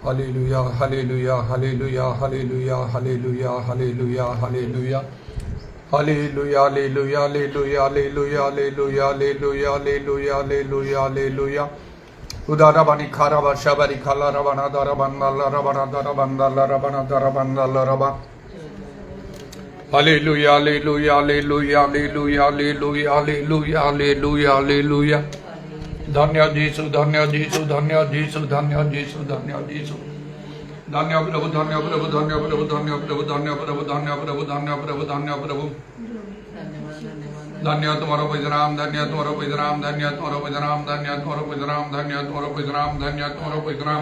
Hallelujah, hallelujah, hallelujah, hallelujah, hallelujah, hallelujah, hallelujah. Hallelujah, hallelujah, hallelujah, hallelujah, hallelujah, hallelujah, hallelujah, hallelujah, hallelujah. Udara bani khara basha bari khala rabana dara bandala rabana dara bandala rabana dara bandala rabana. Hallelujah, hallelujah, hallelujah, hallelujah, hallelujah, hallelujah, hallelujah, hallelujah. धन्य जीसु धन्य जीसु धन्य जीसु धन्य जीसु धन्य जीसु धन्य प्रभु धन्य प्रभु धन्य प्रभु धन्य प्रभु धन्य प्रभु धन्य प्रभु धन्य प्रभु धन्य प्रभु धन्य तुम्हारो विश्राम धन्य तुम्हारो विश्राम धन्य तुम्हारो विश्राम धन्य तुम्हारो विश्राम धन्य तुम्हारो विश्राम धन्य तुम्हारो विश्राम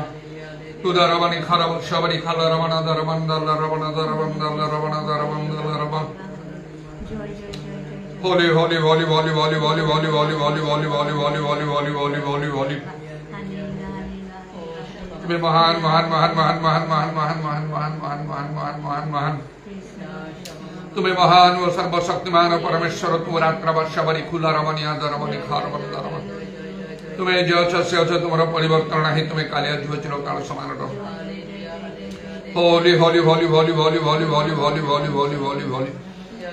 तुदरवनि खरव शबरी खल रवण दरवंदल रवण दरवंदल रवण दरवंदल रवण Holy, holy, holy, holy, holy, holy, holy, holy, holy, holy, holy, holy, holy, holy, holy, holy, holy. तुम्हें महान महान महान महान महान महान महान महान महान महान महान महान महान महान तुम्हें महान व सर्वशक्तिमान परमेश्वर तुम रात्र वर्षवरी खुला रमणी आदर रमणी खार बंदर रमण तुम्हें जो से तुम्हारा परिवर्तन नहीं तुम्हें कालिया जो चिरकाल समान रहो Holy, holy, holy, holy, holy, holy, holy, holy, holy, holy, holy, holy.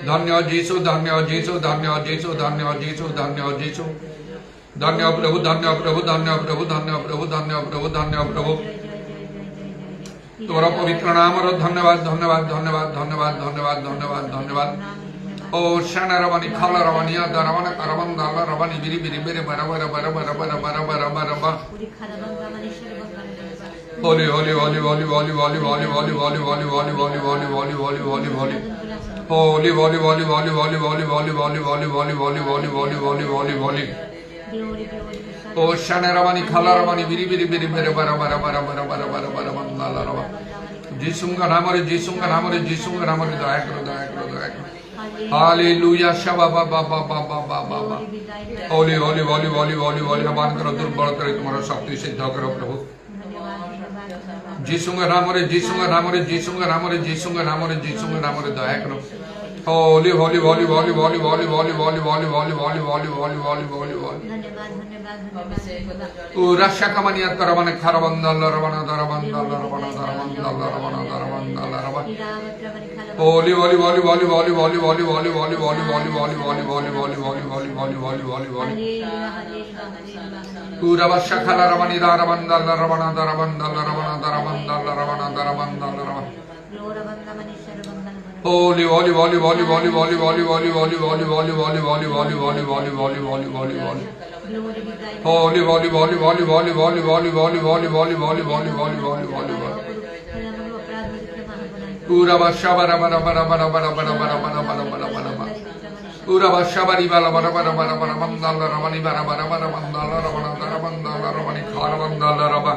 धन्य जीसु धन्य जीसु धन्य जीसु धन्य जीसु धन्य जीसु धन्य प्रभु धन्य प्रभु धन्य प्रभु धन्य प्रभु धन्य प्रभु धन्य प्रभु तुम्हारा पवित्र नाम रो धन्यवाद धन्यवाद धन्यवाद धन्यवाद धन्यवाद धन्यवाद धन्यवाद ओ शन रवनि खल रवनिया दरवन करवन दल रवनि बिरि बिरि बिरि बराबर बराबर बराबर बराबर बराबर Holy, holy, holy, holy, holy, holy, holy, holy, holy, holy, holy, holy, holy, holy, holy, holy, holy. Holy, holy, holy, holy, holy, holy, holy, holy, holy, holy, holy, holy, holy, holy, holy, holy. Oh, Shanaramani, Kalaramani, Biri, Biri, Biri, Biri, Bara, Bara, Bara, Bara, Bara, Bara, Bara, Bara, Bara. Jisunga Ramari, Jisunga Ramari, Jisunga Ramari, Diakro, Diakro, Diakro. Hallelujah, Shabba, Baba, Baba, Baba, Baba. Holy, holy, holy, holy, holy, holy, Abankara, Durbarakari, Tumara, Shakti, Siddhakara, Prabhu. Jisunga Ramare, Jisunga Ramare, Jisunga Ramare, Jisunga Ramare, Jisunga Ramare, Diakro. Holy, holy, holy, holy, holy, holy, holy, holy, holy, holy, holy, holy, holy, holy, holy, holy. Urashakamania Taravana Karavandala Ravana Daravandala Ravana Daravandala Ravana Daravandala Ravana. Holy, holy, holy, holy, holy, holy, holy, holy, holy, holy, holy, holy, holy, holy, holy, holy, holy, holy, holy, holy. Uravashakala Ravani Daravandala Ravana Daravandala Ravana Daravandala Ravana Daravandala Ravana. Holy, holy, holy, holy, holy, holy, holy, holy, holy, holy, holy, holy, holy, holy, holy, holy, holy, holy, holy, holy. Holy, holy, holy, holy, holy, holy, holy, holy, holy, holy, holy, holy, holy, holy, holy, holy. Urabashabara bara bara bara bara bara bara bara bara bara bara bara. Urabashabari bara bara bara bara bara mandala ravani bara bara bara mandala ravana bara mandala ravani khara mandala rava.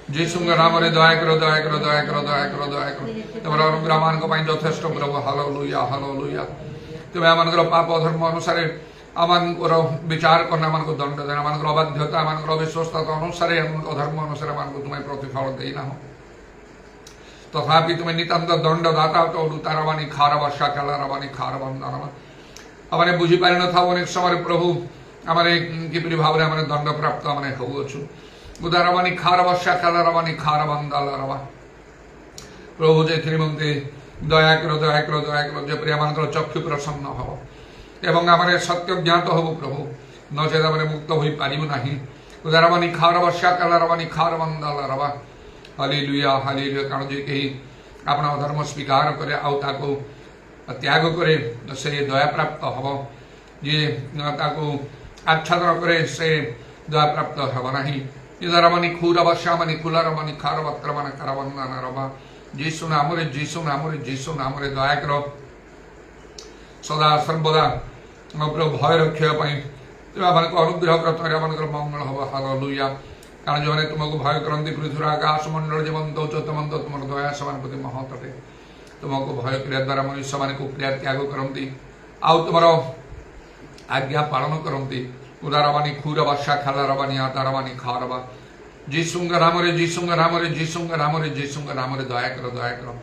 Jisunga Ramare daya karo daya karo daya karo daya karo daya karo. तुम्हारा अनुग्रह मान को pine যথেষ্ট प्रभु hallelujah hallelujah तुम्हें मान को पाप धर्म अनुसार आमान को विचार करना मान को दंड देना मान को अबाध्यता मान को अविश्वासता अनुसार धर्म अनुसार मान को तुम्हें प्रतिफल देना हो तथापि तुम्हें नितांत दंड दाता तो तारावानी खारावा शाकाला रावानी खारावांदारावा हमारे बुझी पारे न था अनेक समय प्रभु हमारे किपरि भावरे हमारे दंड प्राप्त हमारे होउछु उदारावानी खारावा शाकाला रावानी खारावांदाला रावा प्रभु जे श्रीमंते दया करो दया करो दया करो जे प्रिय मान चक्षु प्रसन्न हो एवं आम सत्य ज्ञात हब प्रभु नचेत आम मुक्त हो पारू ना उदारवानी खारवा शाकालारवानी खारवंदाला रवा हालेलुया हालेलुया कारण जे कहीं अपना धर्म स्वीकार करे आउ त्याग करे से दया प्राप्त हम जे आच्छादन करे से दया प्राप्त हम ना इदारवानी खुरावा श्यामानी खुलारवानी खारवत्रवानी करवंदाना रवा जीशु नामरे दया करो सदा सर्वदा प्रभु भय रक्षा तुम आम अनुग्रह कर आम मंगल हम हालेलुया कारण जो तुमको भय करती पृथ्वी आकाश मंडल जीवंत चतमंत तुम दया समान प्रति महत्वे तुमको भय क्रिया द्वारा मनुष्य मान क्रिया त्याग करती आउ तुम आज्ञा पालन करती उदारवानी खुरवा शाखालारवानी आदारवानी खारवा जीशुंग रामरे जीशुंग रामरे जीशुंग रामरे जीशुंग रामरे दया करो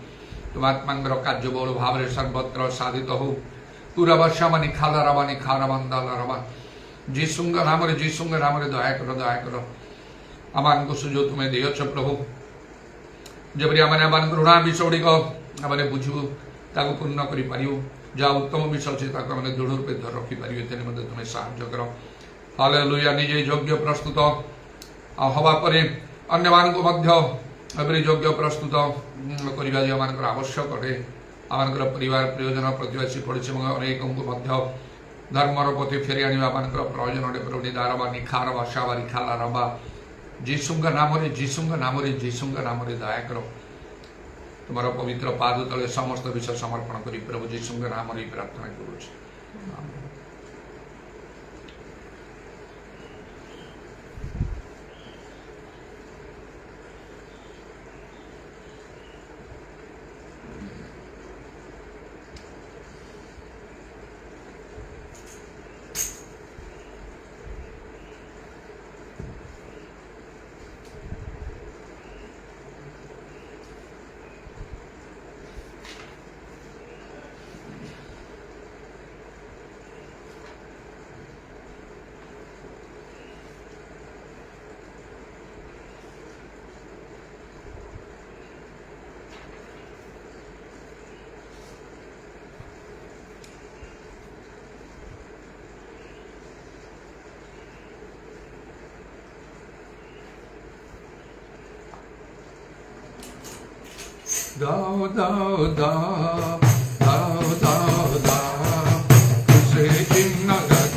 तुम आत्मांगर कार्य बहुल भाव सर्वत्र साधित हो पूरा श्यामानी खालारावानी खारावांदालारावा जीशुंग रामरे दया करो आमान को सुजो तुम्हें दियछ प्रभु ଯେପରି ଆମେ ଋଣା ବିଷୟ ଗୁଡ଼ିକ ଆମେ ବୁଝିବୁ, ତାକୁ ପୂର୍ଣ୍ଣ କରିପାରିବୁ। ଯାହା ଉତ୍ତମ ବିଷୟ ଅଛି ତାକୁ ଆମେ ଦୃଢ଼ ରୂପେ ଧରି ରଖିପାରିବୁ। ଏଥିରେ ମଧ୍ୟ ତୁମେ ସାହାଯ୍ୟ କର। ହାଲେଲୁୟା। ନିଜେ ଯୋଗ୍ୟ ପ୍ରସ୍ତୁତ ହେବା ପରେ ଅନ୍ୟମାନଙ୍କୁ ମଧ୍ୟ ଏପରି ଯୋଗ୍ୟ ପ୍ରସ୍ତୁତ କରିବା ଯେଉଁମାନଙ୍କର ଆବଶ୍ୟକ ଅଟେ। ଆମମାନଙ୍କର ପରିବାର ପ୍ରିୟଜନ ପ୍ରତିବାସୀ ପଡ଼ିଛି ଏବଂ ଅନେକଙ୍କୁ ମଧ୍ୟ ଧର୍ମର ପ୍ରତି ଫେରି ଆଣିବା ଆମମାନଙ୍କର ପ୍ରୟୋଜନ ଅଟେ। ପ୍ରଭୁ ନିଦାରବା ନିଖାରବା ସାବାରି ଖାଲାରବା ଯୀଶୁଙ୍କ ନାମରେ ଯୀଶୁଙ୍କ ନାମରେ ଯୀଶୁଙ୍କ ନାମରେ ଦୟା କର। ତୁମର ପବିତ୍ର ପାଦ ତଳେ ସମସ୍ତ ବିଷୟ ସମର୍ପଣ କରି ପ୍ରଭୁ ଯୀଶୁଙ୍କ ନାମରେ ପ୍ରାର୍ଥନା କରୁଛି। Thou, thou, thou, thou, thou, thou, say King Nagat,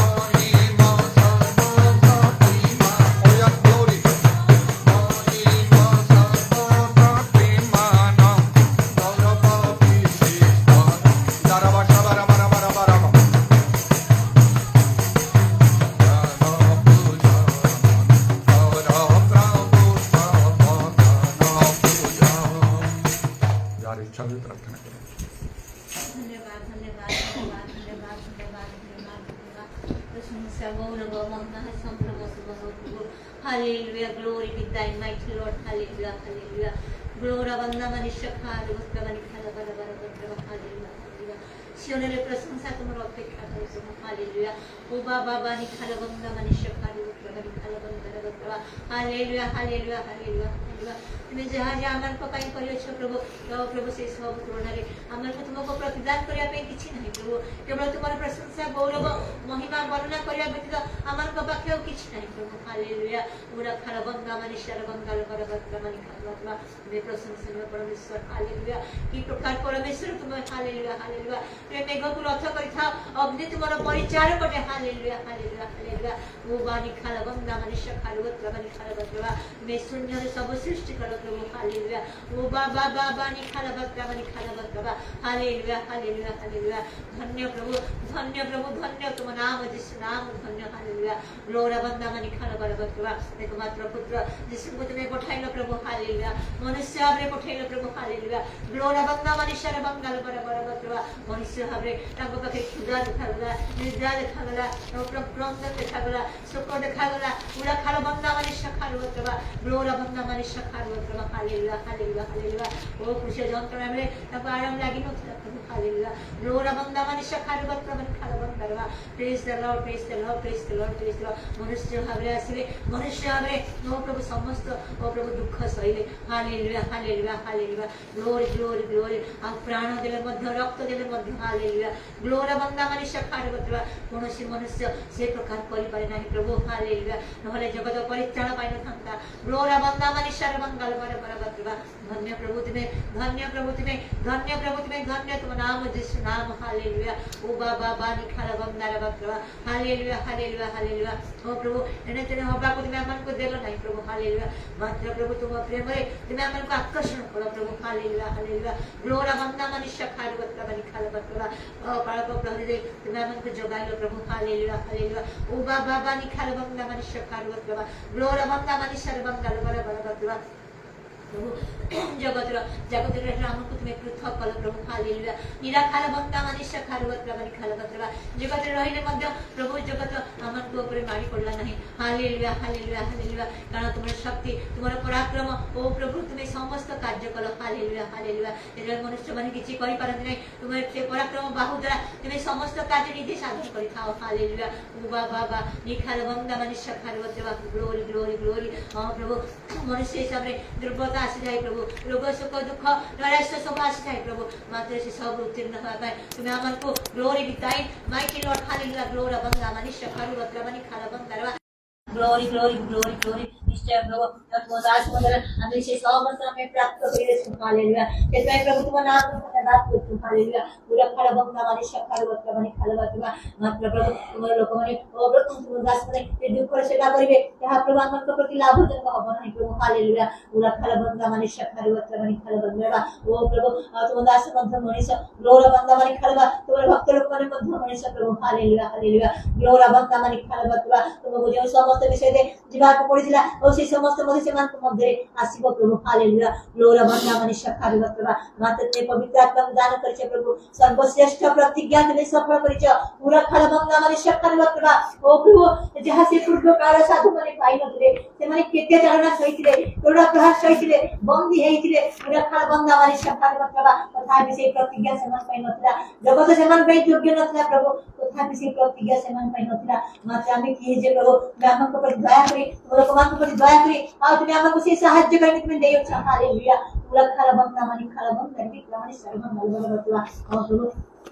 Hallelujah, glory be thine, mighty Lord. Hallelujah, hallelujah. Glory banda manisha khadu bani khala bara bara bara. Hallelujah, hallelujah. Shionere prasansa tumar apekha karo. Hallelujah. O baba bani khala banda manisha khadu bani khala bara bara. Hallelujah, hallelujah, hallelujah, hallelujah. তুমি যাহা যে আমার পাই করিয়াছ প্রভু প্রভু সেই সব তুলনারে আমার তোমাকে প্রতিদান করিয়া পাই কিছু নাই প্রভু কেবল তোমার প্রশংসা গৌরব মহিমা বর্ণনা করিয়া ব্যতীত আমার পাখেও কিছু নাই প্রভু হালেলুয়া পুরা খারাবঙ্গা মনীশ্বর বঙ্গাল বরবত্র মনি খারাবঙ্গা তুমি প্রশংসনীয় পরমেশ্বর হালেলুয়া কি প্রকার পরমেশ্বর তুমি হালেলুয়া হালেলুয়া তুমি মেঘକୁ রথ করিথাও অগ্নি তোমার পরিচারক অটে হালেলুয়া হালেলুয়া হালেলুয়া ও বাণী খারাবঙ্গা মনীশ্বর খারাবত্র মনি খারাবত্র তুমি শূন্যরে সব সৃষ্টি করো प्रभु हालेलुया ओ बाबा बाबा नि खाला बक्का हालेलुया हालेलुया हालेलुया धन्य प्रभु धन्य तुम नाम जिसु नाम धन्य हालेलुया ग्लोरा बंदा मनि खाला बक्का एकमात्र पुत्र जिसु को तुमने पठाइलो प्रभु हालेलुया मनुष्य भाबरे पठाइलो प्रभु हालेलुया ग्लोरा बंदा मनि शर बंगाल बक्का मनुष्य भाबरे तांको पाखे क्षुधा देखागला निद्रा देखागला प्रबंध देखागला सुख देखागला पूरा खाला बंदा मनि शखार बक्का ग्लोरा बंदा मनि शखार हालेलुया हालेलुया हालेलुया ओ खुशी যন্ত্রণা মিলে তারপর আরাম লাগি নথিলা প্রভু হালেলুয়া গ্লোরা বন্দা মানে শাখার বক্র মানে খালা বন্দা praise the lord praise the lord praise the lord praise the lord মনুষ্য ভাবে আসিবে মনুষ্য ভাবে ও প্রভু সমস্ত ও প্রভু দুঃখ সইলে hallelujah hallelujah hallelujah glory glory glory আর প্রাণ দেলে মধ্যে রক্ত দেলে মধ্যে হালেলুয়া গ্লোরা বন্দা মানে শাখার বক্র কোনসি মনুষ্য সে প্রকার করিপারে নাই প্রভু হালেলুয়া নহলে জগত পরিত্রাণ পাই না থাকতা গ্লোরা বন্দা মানে সর্বঙ্গল धन्य प्रभु तुम्हें धन्य प्रभु तुम्हें धन्य प्रभु तुम्हें धन्य तुम नाम जिसु नाम हालेलुया ओ बाबा बानी खाला बंदारा बक्का हालेलुया हालेलुया हालेलुया ओ प्रभु एने तेने होबा को तुम्हें मन को देलो नहीं प्रभु हालेलुया मात्र प्रभु तुम प्रेम रे तुम्हें मन को आकर्षण करो प्रभु हालेलुया हालेलुया ग्लोरा बंदा मनुष्य खाल बक्का बनी खाला बक्का ओ पाळक प्रभु दे तुम्हें मन को जगाइलो प्रभु हालेलुया हालेलुया ओ बाबा बानी खाला बंदा मनुष्य खाल बक्का ग्लोरा बंदा मनुष्य बंगाल बक्का प्रभु जगतर जगतर रामको तुम्हें पृथक कल प्रभु हालेलुया निराखार बंदा मनुष्य खारवत प्रभु खालवत जगत रहिले मध्य प्रभु जगत आमन को ऊपर मारी पड़ला नहीं हालेलुया हालेलुया हालेलुया कारण तुम्हारे शक्ति तुम्हारे पराक्रम ओ प्रभु तुम्हें समस्त कार्य कल हालेलुया हालेलुया एजर मनुष्य माने किछि करि पारନ୍ତି नहीं तुम्हारे से पराक्रम बाहु द्वारा तुम्हें समस्त कार्य निधि साधन करि थाओ हालेलुया उबा बाबा निखार बंदा मनुष्य खारवत ग्लोरी ग्लोरी ग्लोरी हां प्रभु मनुष्य हिसाब रे दुर्बलता आसी जाए प्रभु रोग सुख दुख नैराश्य सब आसी जाए प्रभु मात्र से सब उत्तीर्ण होगा पाए तुम्हें आमन को ग्लोरी बिताई माइटी लॉर्ड हालेलुया ग्लोरा बंदा मनुष्य खारु बत्रमनि खाला बंदा ग्लोरी ग्लोरी ग्लोरी ग्लोरी निश्चय प्रभु दास मंडल हमें से समस्त हमें प्राप्त करिए हालेलुया जय प्रभु तुम नाम धन्यवाद करते हालेलुया पूरा खाला बंदा मनुष्य खारु बत्रमनि खाला बंदा मात्र प्रभु तुम लोक माने ओ प्रभु तुम दास माने ये दुख रे सेवा करिवे यह प्रभु आमन को प्रति लाभजनक हब नहीं प्रभु हालेलुया पूरा खाला बंदा मनुष्य खारु बत्रमनि खाला बंदा ओ प्रभु तुम दास मध्य मनुष्य ग्लोरा बंदा मनि खाला तुम भक्त लोक माने मध्य मनुष्य प्रभु हालेलुया हालेलुया ग्लोरा बंदा मनि खाला बंदा तुम जो समस्त विषय दे जीवा को पड़िला और से समस्त मनुष्य मान मध्य आसीबो प्रभु हालेलुया ग्लोरा बंदा मनुष्य खारु बंदा मात्र ते पवित्र आत्मा दान करिছে प्रभु सर्वश्रेष्ठ प्रतिज्ञा के सफल करिছে पूरा खाला बंदा मनुष्य खारु बंदा ओ प्रभु जहाँ से पूर्व काल साधु माने पाई नथिले से माने केते चारणा सहितले तोड़ा प्रहार सहितले बंदी हेइतले पूरा खाला बंदा मनुष्य खारु बंदा तथापि से प्रतिज्ञा समान पाई नथिला जगत समान पाई योग्य नथिला प्रभु तथापि से प्रतिज्ञा समान पाई नथिला मात्र आमे कि जे प्रभु ब्राह्मण को पर दया करी तुम लोग मान को पर दया करी आ तुम आमे को से सहाय्य करने तुम देयो हालेलुया पूरा खाला बंदा मनि खाला बंदा भी प्रमाण सर्व मलबल बतवा और प्रभु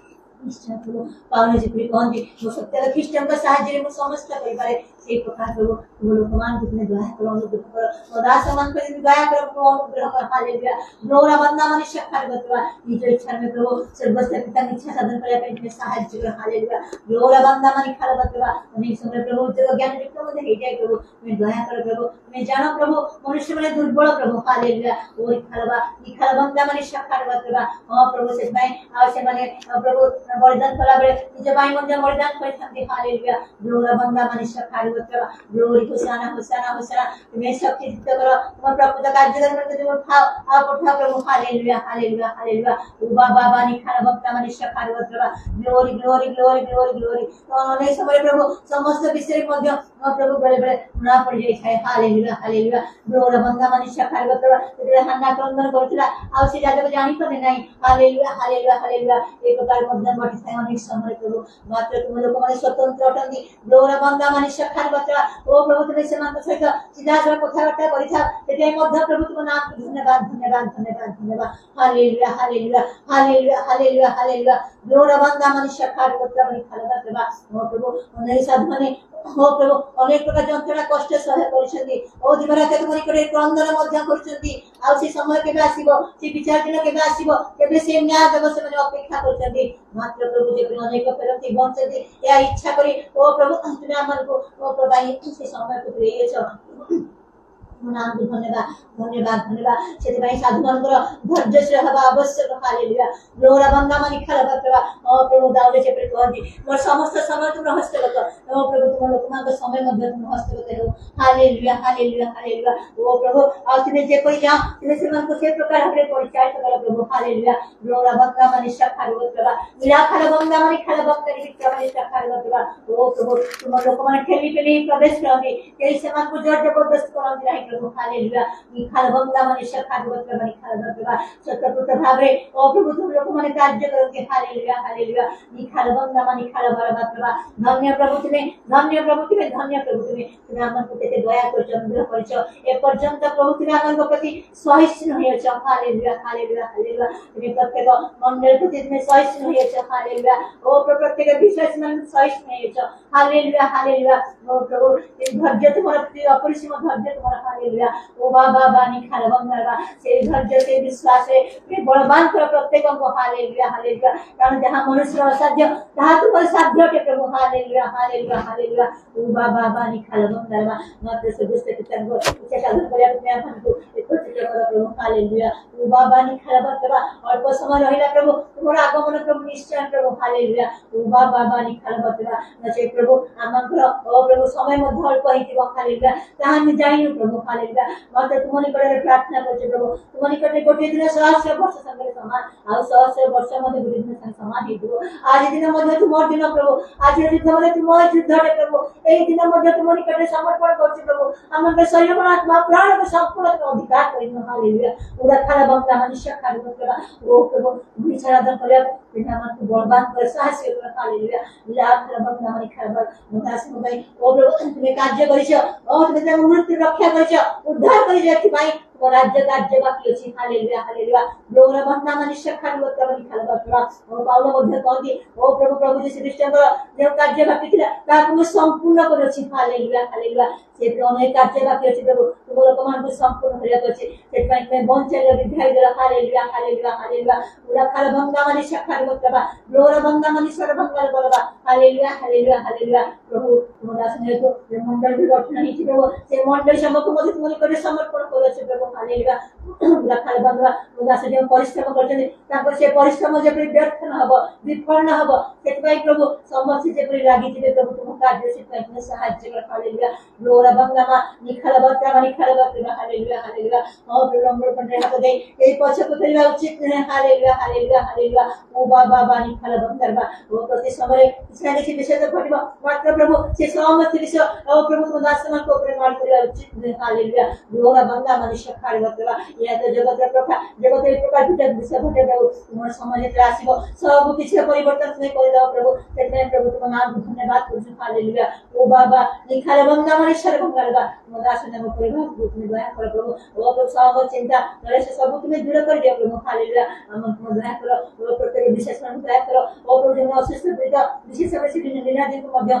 निश्चय प्रभु पावन जी कहते मो सत्य ख्रीष्टान का साहाय्य मो समस्त करि पारे से प्रकार प्रभु तुम लोग मान को तुम दया करो अनुग्रह करो और दास मान को दया करो प्रभु अनुग्रह कर हालेलुया ग्लोरा बंदा मनुष्य खार बतवा निज इच्छा में प्रभु सर्वस्व पिता की इच्छा साधन करे पे तुम्हें सहाय्य कर हालेलुया ग्लोरा बंदा मनि खार बतवा अनेक समय प्रभु जग ज्ञान युक्त मध्य हे जाय प्रभु तुम्हें दया करो प्रभु तुम्हें जानो प्रभु मनुष्य माने दुर्बल प्रभु हालेलुया ओई खालबा इ खाला बंदा मनुष्य खार बतवा हां प्रभु से मैं आ से माने प्रभु ବଳିଦାନ କଲାବେଳେ ନିଜ ପାଇଁ ମଧ୍ୟ ବଳିଦାନ କରିଥାନ୍ତି। ହାଲେଲୁୟା ଗ୍ଲୋରା ବନ୍ଦା ମନୁଷ୍ୟ ଖାରିବତ୍ରବା ଗ୍ଲୋରି ହୋସାନା ହୋସାନା ହୋସାନା ତୁମେ ଶକ୍ତି ଯୁକ୍ତ କର ତୁମ ପ୍ରକୃତ କାର୍ଯ୍ୟକ୍ରମ ତୁମ ଥାଅ ଆଉ ପଠାଅ ପ୍ରଭୁ। ହାଲେଲୁୟା ହାଲେଲୁୟା ହାଲେଲୁୟା ଉବା ବାବା ନିଖାର ବକ୍ତା ମନୁଷ୍ୟ ଖାରିବତ୍ରବା glory glory glory glory glory. ଅନେକ ସମୟରେ ପ୍ରଭୁ ସମସ୍ତ ବିଷୟରେ ମଧ୍ୟ ପ୍ରଭୁ ବେଳେ ବେଳେ ମନା ପଡିଯାଇଥାଏ। ହାଲେଲୁୟା ହାଲେଲୁୟା ଗ୍ଲୋରା ବନ୍ଦା ମନୁଷ୍ୟ ଖାରିବତ୍ରବା ଯେତେବେଳେ ହାନ୍ନା କ୍ରନ୍ଦନ କରୁଥିଲା ଆଉ ସେ ଯାଜକ ଜାଣିପାରେ ନାହିଁ। ହାଲେଲୁୟା ହାଲେଲୁୟା ହାଲେଲୁୟା এই প্রকার মধ্যে ঘটিଥାଏ অনেক সময় প্রভু। মাত্র তুমি ଲୋକମାନେ ସ୍ୱତନ୍ତ୍ର ଅଟନ୍ତି। ଗ୍ଲୋରା ବନ୍ଦା ମନୁଷ୍ୟ ଖାରିବତ୍ରବା ଓ ପ୍ରଭୁ ତୁମେ ସେମାନଙ୍କ ସହିତ ସିଧାସଳଖ କଥାବାର୍ତ୍ତା କରିଥାଅ। ସେଥିପାଇଁ ମଧ୍ୟ ପ୍ରଭୁ ତୁମ ନାମକୁ ଧନ୍ୟବାଦ ଧନ୍ୟବାଦ ଧନ୍ୟବାଦ ଧନ୍ୟବାଦ। Hallelujah hallelujah hallelujah hallelujah hallelujah glory ବନ୍ଦା ମନୁଷ୍ୟ ଖାରିବତ୍ରବା ଖାରିବତ୍ରବା ଓ ପ୍ରଭୁ ଅନେକ ସାଧୁମାନେ ଓ ପ୍ରଭୁ ଅନେକ ପ୍ରକାର ଯନ୍ତ୍ରଣା କଷ୍ଟ ସହ୍ୟ କରୁଛନ୍ତି ଓ ଦିନରାତି ତୁମ ନିକଟରେ କ୍ରନ୍ଦନ ମଧ୍ୟ କରୁଛନ୍ତି। ଆଉ ସେ ସମୟ କେବେ ଆସିବ, ସେ ବିଚାର ଦିନ କେବେ ଆସିବ, କେବେ ସେ ନ୍ୟାୟ ଦେବ ସେମାନେ ଅପେକ୍ଷା କରୁଛନ୍ତି। ମାତ୍ର ପ୍ରଭୁ ଯେପରି ଅନେକ ଫେରନ୍ତି ବଞ୍ଚନ୍ତି ଏହା ଇଚ୍ଛା କରି ଓ ପ୍ରଭୁ ତୁମେ ଆମକୁ ପାଇଁ ସେ ସମୟକୁ ଦେଇଛ। ନାମକୁ ଧନ୍ୟବାଦ ଧନ୍ୟବାଦ ଧନ୍ୟବାଦ। ସେଥିପାଇଁ ସାଧୁମାନଙ୍କର ଧୈର୍ଯ୍ୟଶୀଳ ହେବା ଆବଶ୍ୟକ। ହାଲେଲୁୟା ଗ୍ଲୋରା ବନ୍ଦା ମନୁଷ୍ୟ ଖାରିବତ୍ରବା ଓ ପ୍ରଭୁ ଦାଉଦ ଯେପରି କହନ୍ତି ମୋର ସମସ୍ତ ସମୟ ତୁମର ହସ୍ତଗତ ଓ ପ୍ରଭୁ ତୁମ ଲୋକମାନଙ୍କ ସମୟ ମଧ୍ୟ ତୁମ ହସ୍ତଗତ ହେଉ। ହାଲେଲୁୟା ହାଲେଲୁୟା ହାଲେଲୁୟା ଓ ପ୍ରଭୁ ଆଉ ତୁମେ ଯେପରି ଯାଅ ତୁମେ ସେମାନଙ୍କୁ ସେ ପ୍ରକାର ଭାବରେ ପରିଚାଳିତ କର ପ୍ରଭୁ। ହାଲେଲୁୟା ଗ୍ଲୋରା ବନ୍ଦା ମନୁଷ୍ୟ ଖାରିବତ୍ରବା ନିରାକାର ବନ୍ଦା ମନୁଷ୍ୟ ମନୁଷ୍ୟ ଖାରିବତ୍ରବା ଓ ପ୍ରଭୁ ତୁମ ଲୋକମାନେ ଠେଲି ଠେଲି ପ୍ରବେଶ କରନ୍ତି, କେହି ସେମାନଙ୍କୁ ଜୋର ଜବରଦସ୍ତ କରନ୍ତି ନାହିଁ ପ୍ରଭୁ। ହାଲେଲୁୟା ନିଖାର ବନ୍ଦା ମନୁଷ୍ୟ ଖାରିବତ୍ରବା ନିଖାରବତ୍ରବା ସତ୍ୟପୃତ ଭାବରେ ଓ ପ୍ରଭୁ ତୁମ ଲୋକମାନେ କାର୍ଯ୍ୟ କରନ୍ତି। ହାଲେଲୁୟା ହାଲେଲୁୟା ନିଖାର ବନ୍ଦା ନିଖାର ବରବାତ୍ରବା ଧନ୍ୟ ପ୍ରଭୁ ତୁମେ ଧନ୍ୟ ପ୍ରଭୁ ତୁମେ ଧନ୍ୟ ପ୍ରଭୁ ତୁମେ ତୁମେ ଆମକୁ କେତେ ଦୟା କରିଛ ଅନୁଗ୍ରହ କରିଛ ଏପର୍ଯ୍ୟନ୍ତ ପ୍ରଭୁ ତୁମେ ଆମଙ୍କ ପ୍ରତି ସହିଷ୍ଣୁ ହୋଇଅଛ। ହାଲେଲୁୟା ହାଲେଲୁୟା ହାଲେଲୁୟା ତୁମେ ପ୍ରତ୍ୟେକ ମଣ୍ଡଳୀ ପ୍ରତି ତୁମେ ସହିଷ୍ଣୁ ହୋଇଅଛ। ହାଲେଲୁୟା ଓ ପ୍ରତ୍ୟେକ ବିଶ୍ୱାସୀ ମାନଙ୍କୁ ସହିଷ୍ଣୁ ହୋଇଅଛ। ହାଲେଲୁୟା ହାଲେଲୁୟା ଓ ପ୍ରଭୁ ଧୈର୍ଯ୍ୟ ତୁମର ଅପରିସୀମ ଧୈର୍ଯ୍ୟ ତୁମର। ହାଲେଲୁୟା ଓ ବାବା ବାନି ଖାର ବନ୍ଦା ସେ ଧୈର୍ଯ୍ୟ ସେ ବିଶ୍ୱାସରେ ବଳବାନ କର ପ୍ରତ୍ୟେକଙ୍କୁ। ହାଲେଲୁୟା ହାଲେଲୁୟା କାରଣ ଯାହା ମନୁଷ୍ୟର ଅସାଧ୍ୟ ତାହା ତୁମର ସାଧ୍ୟ ଅଟେ ପ୍ରଭୁ। ହାଲେଲୁୟା ହାଲେଲୁୟା ହାଲେଲୁୟା ଓ ବାବା ବାନି ଖାର ବନ୍ଦା ମାତ୍ର ସମସ୍ତ ପିତାଙ୍କୁ ଇଚ୍ଛା ସାଧନ କରିବାକୁ ତୁମେ ଆମମାନଙ୍କୁ ଏକତ୍ରିତ କର ପ୍ରଭୁ। ହାଲେଲୁୟା ଓ ବାବା ନି ଖାର ବନ୍ଦା ଅଳ୍ପ ସମୟ ରହିଲା ପ୍ରଭୁ ତୁମର ଆଗମନ ପ୍ରଭୁ ନିଶ୍ଚୟ ପ୍ରଭୁ। ହାଲେଲୁୟା ଓ ବାବା ବାନି ଖାର ବନ୍ଦା ସେ ପ୍ରଭୁ ଆମଙ୍କର ଓ ପ୍ରଭୁ ସମୟ ମଧ୍ୟ ଅଳ୍ପ ହେଇଥିବ। ହାଲେଲୁୟା ତାହା ଆମେ ଜାଣିନୁ ପ୍ରଭୁ। ହାଲେଲୁୟା ମାତ୍ର ତୁମ ନିକଟରେ ପ୍ରାର୍ଥନା କରୁଛୁ ପ୍ରଭୁ ତୁମ ନିକଟରେ ଗୋଟିଏ ଦିନ ସହସ୍ର ବର୍ଷ ସାଙ୍ଗରେ ସମାନ ଆଉ ସହସ୍ର ବର୍ଷ ମଧ୍ୟ ଗୋଟିଏ ଦିନ ସାଙ୍ଗେ ସମାନ ହେଇଥିବ। ଆଜି ଦିନ ମଧ୍ୟ ତୁମର ଦିନ ପ୍ରଭୁ ଆଜିର ଯୁଦ୍ଧ ମଧ୍ୟ ତୁମର ଯୁଦ୍ଧଟେ ପ୍ରଭୁ ଏହି ଦିନ ମଧ୍ୟ ତୁମ ନିକଟରେ ସମର୍ପଣ କରୁଛୁ ପ୍ରଭୁ ଆମର ଶରୀର ଆତ୍ମା ପ୍ରାଣକୁ ସମ୍ପୂର୍ଣ୍ଣ ଅଧିକାର କରିବ। ହାଲେଲୁୟା ପୁରା ଖାରା ବନ୍ଦା ମନୁଷ୍ୟ ଖାରିବତ୍ରବା ଓ ପ୍ରଭୁ ବିଚାରାଧନ କରିବାକୁ ତୁମେ ଆମକୁ ବଳବାନ କରି ସାହସ କର। ହାଲେଲୁୟା ଖାରା ବନ୍ଦା ମନୁଷ୍ୟ ଖାରିବତ୍ରବା ପାଇଁ ଓ ପ୍ରଭୁ ତୁମେ କାର୍ଯ୍ୟ କରିଛ ଓ ତୁମେ ତାଙ୍କ ମୃତ୍ୟୁ ରକ୍ଷା କରିଛ ଉଦ୍ଧାର କରିଛ ଏଥିପାଇଁ ରାଜ୍ୟ କାର୍ଯ୍ୟ ବାକି ଅଛି। ହାଲେଲୁୟା ହାଲେଲୁୟା ଗ୍ଲୋରା ବନ୍ଦା ମନୁଷ୍ୟ ଖାରିବତ୍ରବା ଖାରିବତ୍ରବା ଓ ପାଉଲ ମଧ୍ୟ କହନ୍ତି ଓ ପ୍ରଭୁ ପ୍ରଭୁ ଯୀଶୁ ଖ୍ରୀଷ୍ଟଙ୍କର ଯେଉଁ କାର୍ଯ୍ୟ ବାକି ଥିଲା ତାହାକୁ ମୁଁ ସମ୍ପୂର୍ଣ୍ଣ କରିଛି। ହାଲେଲୁୟା ହାଲେଲୁୟା ସେଥିରେ ଅନେକ କାର୍ଯ୍ୟ ବାକି ଅଛି ପ୍ରଭୁ ତୁମ ଲୋକମାନଙ୍କୁ ସମ୍ପୂର୍ଣ୍ଣ କରିବାକୁ ଅଛି ସେଥିପାଇଁ ତୁମେ ବଞ୍ଚାଇଲ ଦୀର୍ଘାୟୁ ଦେଲ। ହାଲେଲୁୟା ହାଲେଲୁୟା ହାଲେଲୁୟା ପୁରା ଖାର ବନ୍ଦା ମନୁଷ୍ୟ ଖାରିବତ୍ରବା ଗ୍ଲୋରା ବନ୍ଦା ମନୁଷ୍ୟ ଭଙ୍ଗଲ କରବା। ହାଲେଲୁୟା ହାଲେଲୁୟା ହାଲେଲୁୟା ପ୍ରଭୁ ତୁମ ଦାସ ଯେହେତୁ ମଣ୍ଡଳୀ ଗଠନ ହେଇଛି ପ୍ରଭୁ ସେ ମଣ୍ଡଳୀ ସମସ୍ତଙ୍କୁ ମଧ୍ୟ ତୁମ ନିକଟରେ ସମର୍ପଣ କରୁଅଛି ପ୍ରଭୁ। ହାଲେଲୁୟା ପୁରା ଖାର ବନ୍ଦା ମୋ ଦାସ ଯେଉଁ ପରିଶ୍ରମ କରିଛନ୍ତି ତାଙ୍କର ସେ ପରିଶ୍ରମ ଯେପରି ବ୍ୟର୍ଥ ନ ହବ ବିଫଳ ନ ହବ ସେଥିପାଇଁ ପ୍ରଭୁ ସମସ୍ତେ ଯେପରି ଲାଗିଯିବେ ପ୍ରଭୁ ତୁମ କାର୍ଯ୍ୟ ସେଥିପାଇଁ ତୁମେ ସାହାଯ୍ୟ କର। ହାଲେଲୁୟା ଗ୍ଲୋରା ବନ୍ଦା ନିଖାର ବତ୍ରବା ନିଖାର ବତ୍ରବା। ହାଲେଲୁୟା ହାଲେଲୁୟା ଓ ବିଳମ୍ବ ଉପରେ ହାତ ଦେଇ ଏହି ପଛକୁ ଫେରିବା ଉଚିତ ନୁହେଁ। ହାଲେଲୁୟା ହାଲେଲୁୟା ହାଲେଲୁୟା ଓ ବାବା ବାନି ନିଖାର ବତ୍ରବା ଓ ପ୍ରତି ସମୟରେ କିଛି ନା କିଛି ବିଷୟ ଘଟିବ ମାତ୍ର ପ୍ରଭୁ ସେ ସମସ୍ତ ବିଷୟ ଓ ପ୍ରଭୁ ତୁମ ଦାସମାନଙ୍କ ଉପରେ ମାଳ କରିବା ଉଚିତ ନୁହେଁ। ହାଲେଲୁୟା ଗ୍ଲୋରା ବନ୍ଦା ମନୁଷ୍ୟ ଖାରିବତ୍ରବା ଏହା ତ ଜଗତର ପ୍ରକାର ଜଗତ ଏହି ପ୍ରକାର ବିଷୟ ଘଟେ ପ୍ରଭୁ ତୁମର ସମୟ ଯେତେବେଳେ ଆସିବ ସବୁ କିଛି ପରିବର୍ତ୍ତନ ତୁମେ କରିଦେବ ପ୍ରଭୁ ସେଥିପାଇଁ ପ୍ରଭୁ ତୁମ ନାମକୁ ଧନ୍ୟବାଦ କରୁଛୁ। ହାଲେଲୁୟା ଓ ବାବା ନିଖାର ବନ୍ଦା ମନୁଷ୍ୟ ଭଙ୍ଗଲବା ତୁମ ଦାସ ନାମ ପରିବାରକୁ ତୁମେ ଦୟା କର ପ୍ରଭୁ ଓ ପ୍ରଭୁ ସବୁ ଚିନ୍ତା ନରେଶ ସବୁ ତୁମେ ଦୂର କରିଦିଅ ପ୍ରଭୁ। ହାଲେଲୁୟା ଆମକୁ ତୁମ ଦୟା କର ଓ ପ୍ରତ୍ୟେକ ବିଶେଷ ମାନଙ୍କୁ ଦୟା କର ଓ ପ୍ରଭୁ ଯେଉଁ ଅସୁସ୍ଥ ପୀଡ଼ିତ ବିଶେଷ ଭାବରେ ସେ ନିରାଦୀଙ୍କୁ ମଧ୍ୟ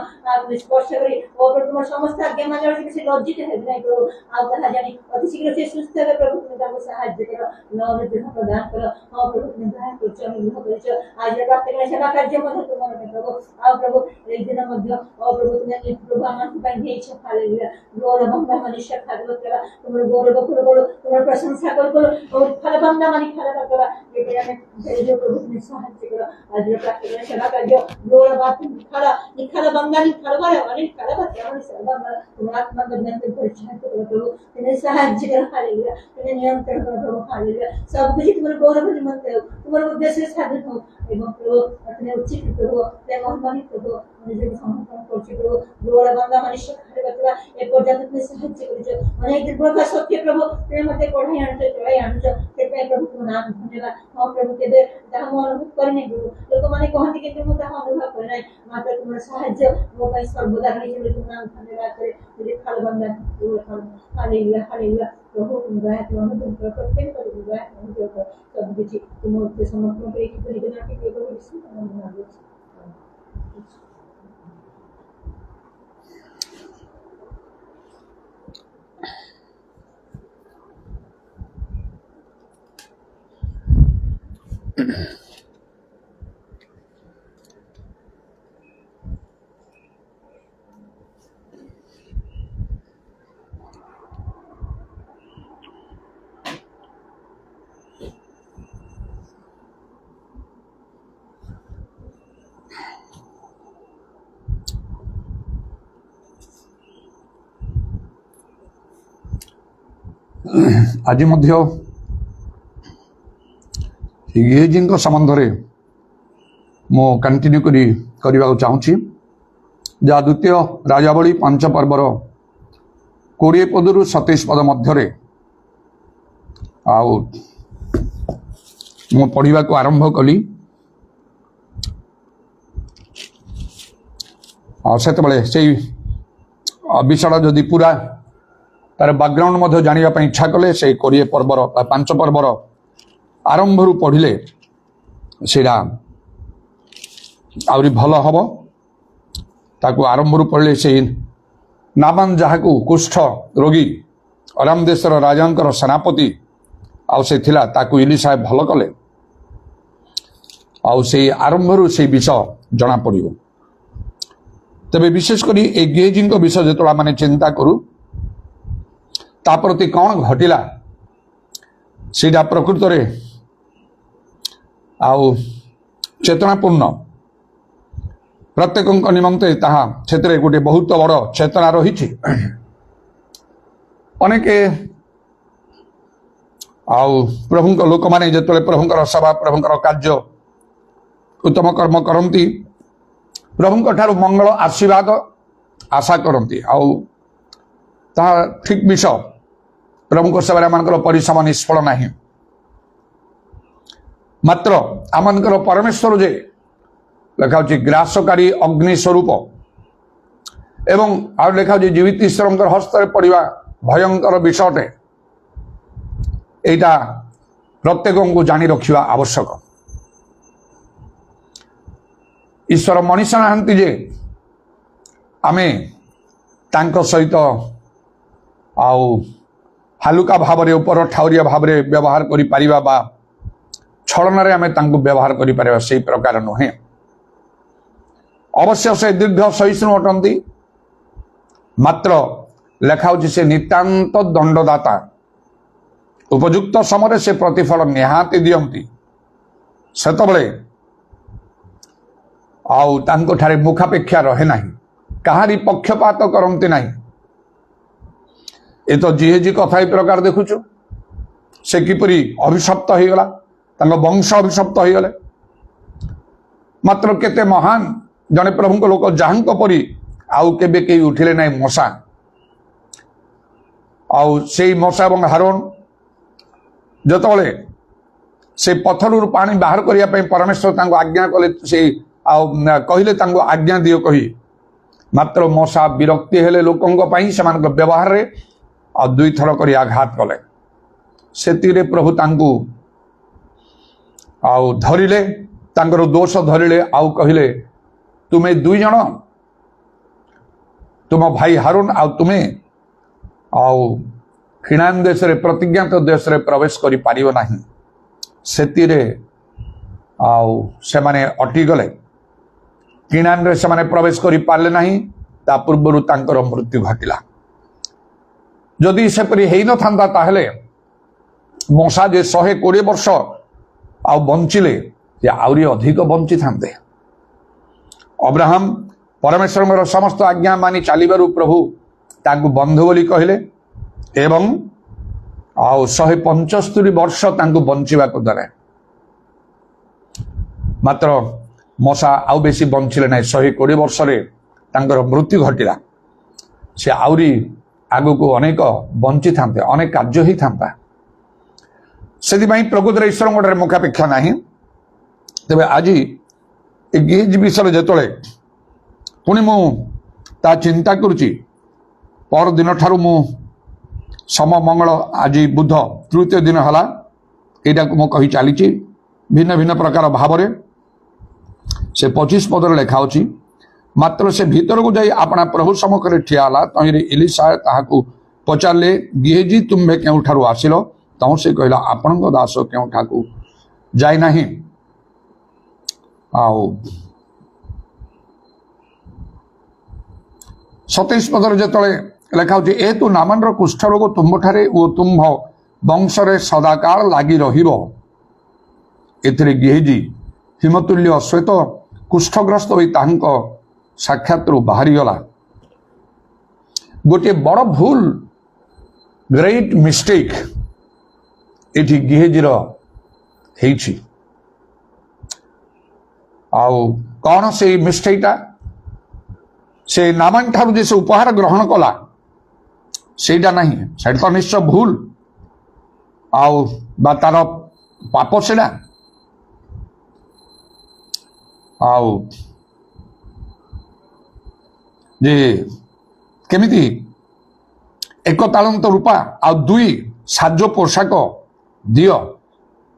ସ୍ପର୍ଶ କରି ଓ ପ୍ରଭୁ ତୁମର ସମସ୍ତ ଆଜ୍ଞା ମାନିବାକୁ ସେ ଲଜ୍ଜିତ ହେବେ ନାହିଁ ପ୍ରଭୁ ଆଉ ତାହା ଜାଣି ଅତି ଶୀଘ୍ର ସେ ସୁସ୍ଥ ହେବେ ପ୍ରଭୁ ତୁମେ ତାଙ୍କୁ ସାହାଯ୍ୟ କର ନହେଲେ ଦେହ ପ୍ରଦାନ କର ହଁ ପ୍ରଭୁ ତୁମେ ଦୟା କରୁଛ ଅନୁଗ୍ରହ କରିଛ ଆଜିର ପ୍ରତ୍ୟେକ ସେବା କାର୍ଯ୍ୟ ମଧ୍ୟ ତୁମର ପ୍ରଭୁ ଆଉ ପ୍ରଭୁ ଏଇ ଦିନ ମଧ୍ୟ ପ୍ରଭୁ ତୁମେ ପ୍ରଭୁ ଆମକୁ ପାଇଁ ଦେଇଛ ହାଲେଲୁୟା ଗୌରବନ୍ଦ ମନୁଷ୍ୟ ଖାଦ୍ୟ ଦେବା ତୁମର ଗୌରବ କର ତୁମର ପ୍ରଶଂସା କର ଫଳବନ୍ଦ ମାନେ ଖାଦ୍ୟ ଦେବା ଯେବେ ଆମେ ଯୋଉ ପ୍ରଭୁ ତୁମେ ସାହାଯ୍ୟ କର ଆଜିର ପ୍ରତ୍ୟେକ ସେବା କାର୍ଯ୍ୟ ଗୌରବ ନିଖାଲ ବନ୍ଦ ନିଖାଲ ଅନେକ ଖାଲ ତୁମର ଆତ୍ମା ବନ୍ଧନ ପରିଚାଳିତ କର ପ୍ରଭୁ ତୁମେ ସାହାଯ୍ୟ କର ହାଲେଲୁୟା ତୁମେ ନିୟନ୍ତ୍ରଣ କର ପ୍ରଭୁ ହାଲେଲୁୟା ସବୁ କିଛି ତୁମର ଗୌରବ ନିମନ୍ତେ ହେଉ ତୁମର ଉଦ୍ଦେଶ୍ୟ ସାଧନ ହଉ ଏବଂ ପ୍ରଭୁ ତୁମେ ଉଚ୍ଚିତ ହୁଅ ତୁମେ ମହିମାନିତ ହୁଅ ନିଜକୁ ସମର୍ପଣ କରୁଛି ପ୍ରଭୁ ଗୌରବନ୍ଦ ମନୁଷ୍ୟ ଖାଦ୍ୟ ଦେବା ଏପର୍ଯ୍ୟନ୍ତ ତୁମେ ସାହାଯ୍ୟ କରିଛ ଅନେକ ଦୁର୍ବଳତା ସତ୍ୟ ପ୍ରଭୁ ତୁମେ ମୋତେ ପଢ଼ାଇ ଆଣୁଛ ଚଳାଇ ଆଣୁଛ ସେଥିପାଇଁ ପ୍ରଭୁ ତୁମ ନାମ ଧନ୍ୟବାଦ ହଁ ପ୍ରଭୁ କେବେ ତାହା ମୁଁ ଅନୁଭବ କରିନି ପ୍ରଭୁ ଲୋକମାନେ କହନ୍ତି କିନ୍ତୁ ମୁଁ ତାହା ଅନୁଭବ କରି ନାହିଁ ମାତ୍ର ତୁମର ସାହାଯ୍ୟ ମୋ ପାଇଁ ସର୍ବଦା ରହିଛି ବୋଲି ତୁମ ନାମ ଧନ୍ୟବାଦ କରି ଯଦି ଖାଲବନ୍ଦ ହାଲେଲୁୟା ହାଲେଲୁୟା ପ୍ରଭୁ ତୁମ ଦୟା ତୁମ ଅନୁଭବ କର ପ୍ରତ୍ୟେକ ଦୟା ଅନୁଭବ କର ସବୁ କିଛି ତୁମ ଉପରେ ସମର୍ପଣ କରି ନିଜ ନାଟି ପ୍ରଭୁ ବିଷ୍ଣୁ ମାଗୁଛି आज गेजी संबंध में मु कंटिन्यू करने चाहूँगी जहाँ द्वितीय राजावली 5 पर्वर 20 पदरु 27 पद मध्य मु पढ़ा को आरंभ कली से विषय जदि पूरा तार बैकग्राउंड जानापी इच्छा कले से 20 पर्वर 5 पर्वर आरंभ रू पढ़िले सेटा आहरी भल हम ताकू आरंभ रू पढ़िले से नामान जहाँ कुष्ठ रोगी अराम देशर राजा सेनापति से थिला ताकू इलिशा भल कले आरंभ रू से विषय जना पड़ो तेरे विशेषकर ए गेजी विषय जो मैंने चिंता करूँ ता प्रति कौन घटिला सीटा प्रकृत रे आउ चेतनापूर्ण प्रत्येक निमंते ताहा क्षेत्र गोटे बहुत बड़ चेतना रही अनेक आउ प्रभु लोक मैंने जो प्रभुंर सभा प्रभुंर कार्य उत्तम कर्म करती प्रभु ठारू मंगल आशीर्वाद आशा करती आउ ताहा ठीक विषय प्रभु सेवा आम परिश्रम निष्फल नहीं मात्र आम परमेश्वर जे लिखा ग्रासकारी अग्नि स्वरूप एवं आउ लिखा जीवित ईश्वर हस्त पड़ा भयंकर विषयटे यहाँ प्रत्येक को जानी रखा आवश्यक ईश्वर मनीष नहांती जे आमे तांको सहित आउ हालुका भाव में उपर ठाउरिया भाव में व्यवहार करिपरिबा छलन आम व्यवहार करिपरिबा से प्रकार नुहे अवश्य से दीर्घ सहिष्णु अटंती मात्र लेखा से नितांत दंडदाता उपयुक्त समय से प्रतिफल निहाती दियंती सेतबले आउ तांको ठारे मुखापेक्षा रहे नहीं कहारी पक्षपात करती नहीं ये तो जीहेजी कथा ही प्रकार देखुचु से किपरि अभिशप्त हो गला तांको वंश अभिशप्त हो गले मात्र केते महान जने प्रभु लोक जहां परी आउ केबे के उठिले नहीं मशा आउ से मशा और हारोन जतबले से पत्थर पानी बाहर करने परमेश्वर तांको आज्ञा कले से कहले तांको आज्ञा दियो कही मात्र मशा विरक्ति हेले लोकंक पई सेमानक व्यवहार रे आ दुई थर करी आघात कले से प्रभु तांको आउ धरिले तांकर दोष धरिले आउ कहले तुम्हें दुई जन तुम भाई हारून आउ तुम्हें आउ किणान देश रे प्रतिज्ञात देश रे प्रवेश करि पारिबो नाही सेतिरे आउ से माने अटि गले किणान रे से माने प्रवेश करि पारले नाही ता पूर्वरु तांकर मृत्यु घटिला जदि सेपरि हेई न थांदा ताहले मूसा जे 120 वर्ष आ बंचिले जे आउरी अधिक बंची थांदे अब्राहम परमेश्वर समस्त आज्ञा मानि चलिबारु प्रभु तांकु बंधु बोली कहले एवं आउ 175 वर्ष तांकु बंचिबा को दरे मात्र मूसा आउ बेसी बंचिले नाही 120 वर्ष रे तांकर मृत्यु घटिला से आउरी आगु को अनेक बंची थांते अनेक कार्य ही थांता से प्रकृत ईश्वर गोटे मुखापेक्षा नहीं तेरे आज गेज विषय जो पुणी मु चिंता करुच्ची पर दिन ठारू मु सम मंगल आज बुध तृतीय दिन है यहाँ को मुझे चली भिन्न भिन्न प्रकार भाव से 25 पदर लेखा मात्र से भीतर को जाई अपना प्रभु सम्मुख ठिया तहिरे इलिशा ताहाकू पचारे गेहजी तुम्हें केउठारू आसिल तहु से कहला आपण दास केउठाकू जाई नाही आउ 27 पदर जो लेखा ए तु नामान कुष्ठ रोग तुम्हारे ओ तुम्भ वंशरे सदाकाल लगी रहिबो एथिरे गेहजी हिमतुल्य श्वेत कुष्ठग्रस्त होई ताहांको साक्षात बाहरी गला गोटे बड़ भूल ग्रेट मिस्टेक एठी गेहजीर हेछि आउ कौन से मिस्टेकटा से नामान ठारू जे से उपहार ग्रहण कला सेटा नहीं सेटा तो निश्चय भूल आउ बा तार पाप सेटा आउ जे केमिति एक तालंत रूपा आ दुई साज पोशाक दियो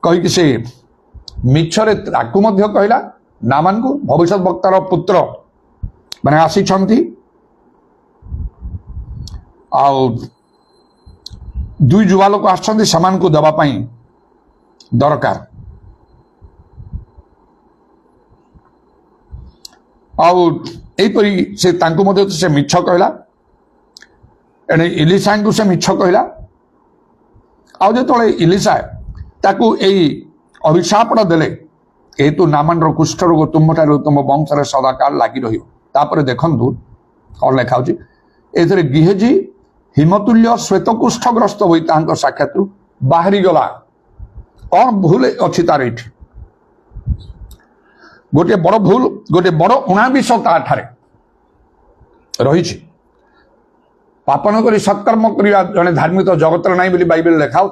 कहीकि से मिछरे ताकू मध्य कहला नामान को भविष्य वक्तार पुत्र माने आसी छंती आउ दुई जुवा लोक आछंती समान को दबा पाई दरकार आउ एपरी से तांको मध्य से मिछ कहला एने इलिशा को से मिछ कहला आउ जो तले इलिशा ताकू एई अभिशापटा देले ए तु नामान रो कुष्ठ रोग तुमठार तुम वंशरे सदाकाल लगी रहियो तापर देखंतु और लेखा होची एथरे गेहजी हिमतुल्य श्वेत कुष्ठग्रस्त होई तांको साक्षात बाहरी गला कौन भूल अछि तार एठी गोटे बड़ भूल गोटे बड़ उणाविष ताठारे रही पापन करी सत्कर्म करिया जने धार्मिक जगत नहीं बोली बाइबल लेखा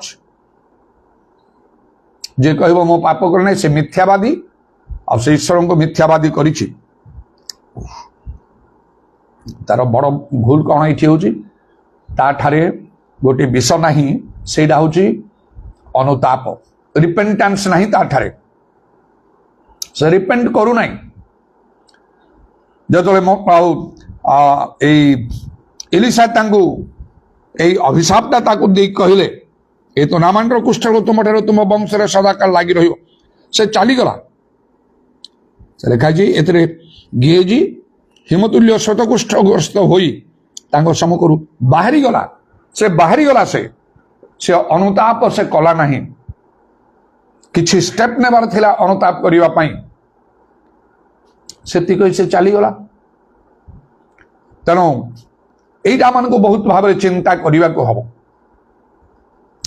जे कहबो मो पाप करने से मिथ्यावादी आ से ईश्वर को मिथ्यावादी करिछि तार बड़ भूल कौन ये होची ताठारे गोटे विष नहीं सेटा होची अनुताप रिपेंटेंस नहीं ताठारे से रिपेंट करू नहीं जो इलिशा तांकु एई अभिशापटा ताकु दे कहले ए तो नामान कुष्ठ तुम ठार तुम वंशरे सदाकाल लगी रहियो से चली गला से लिखा जी एतरे गेहजी हिमतुल्य श्वेत कुष्ठग्रस्त होई तांको सम्मुखरु बाहरी गला से अनुताप से कला नहीं किछि स्टेप नेबार थिला अनुताप करिवा पई सेतिक से चली गला तेणु एटा मान को बहुत भाव चिंता करने को हम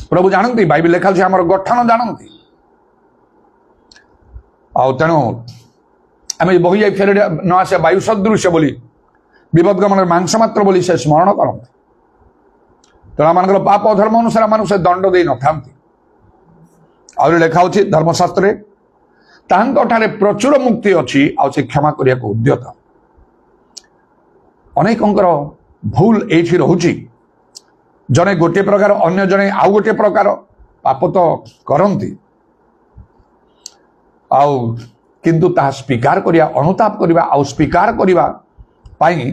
प्रभु जानती बाइबल लेखा आम गठन जानती तेणु आम बही जाए फेर न आसे वायु सदृश बोली विपद गमन मांस मात्र बोली से स्मरण करते तेणु आम पाप अधर्म अनुसार आम से दंड दे न था आहरी लेखा धर्मशास्त्र तांठारे प्रचुर मुक्ति अच्छी आ क्षमा करने को उद्यत अनेकंकर भूल एठी रहुची जने गोटे प्रकार अन्य जने आउ गोटे प्रकार पाप तो करती आउ किंतु ता स्वीकार करिया अनुताप करिया आउ स्वीकार करिया पाई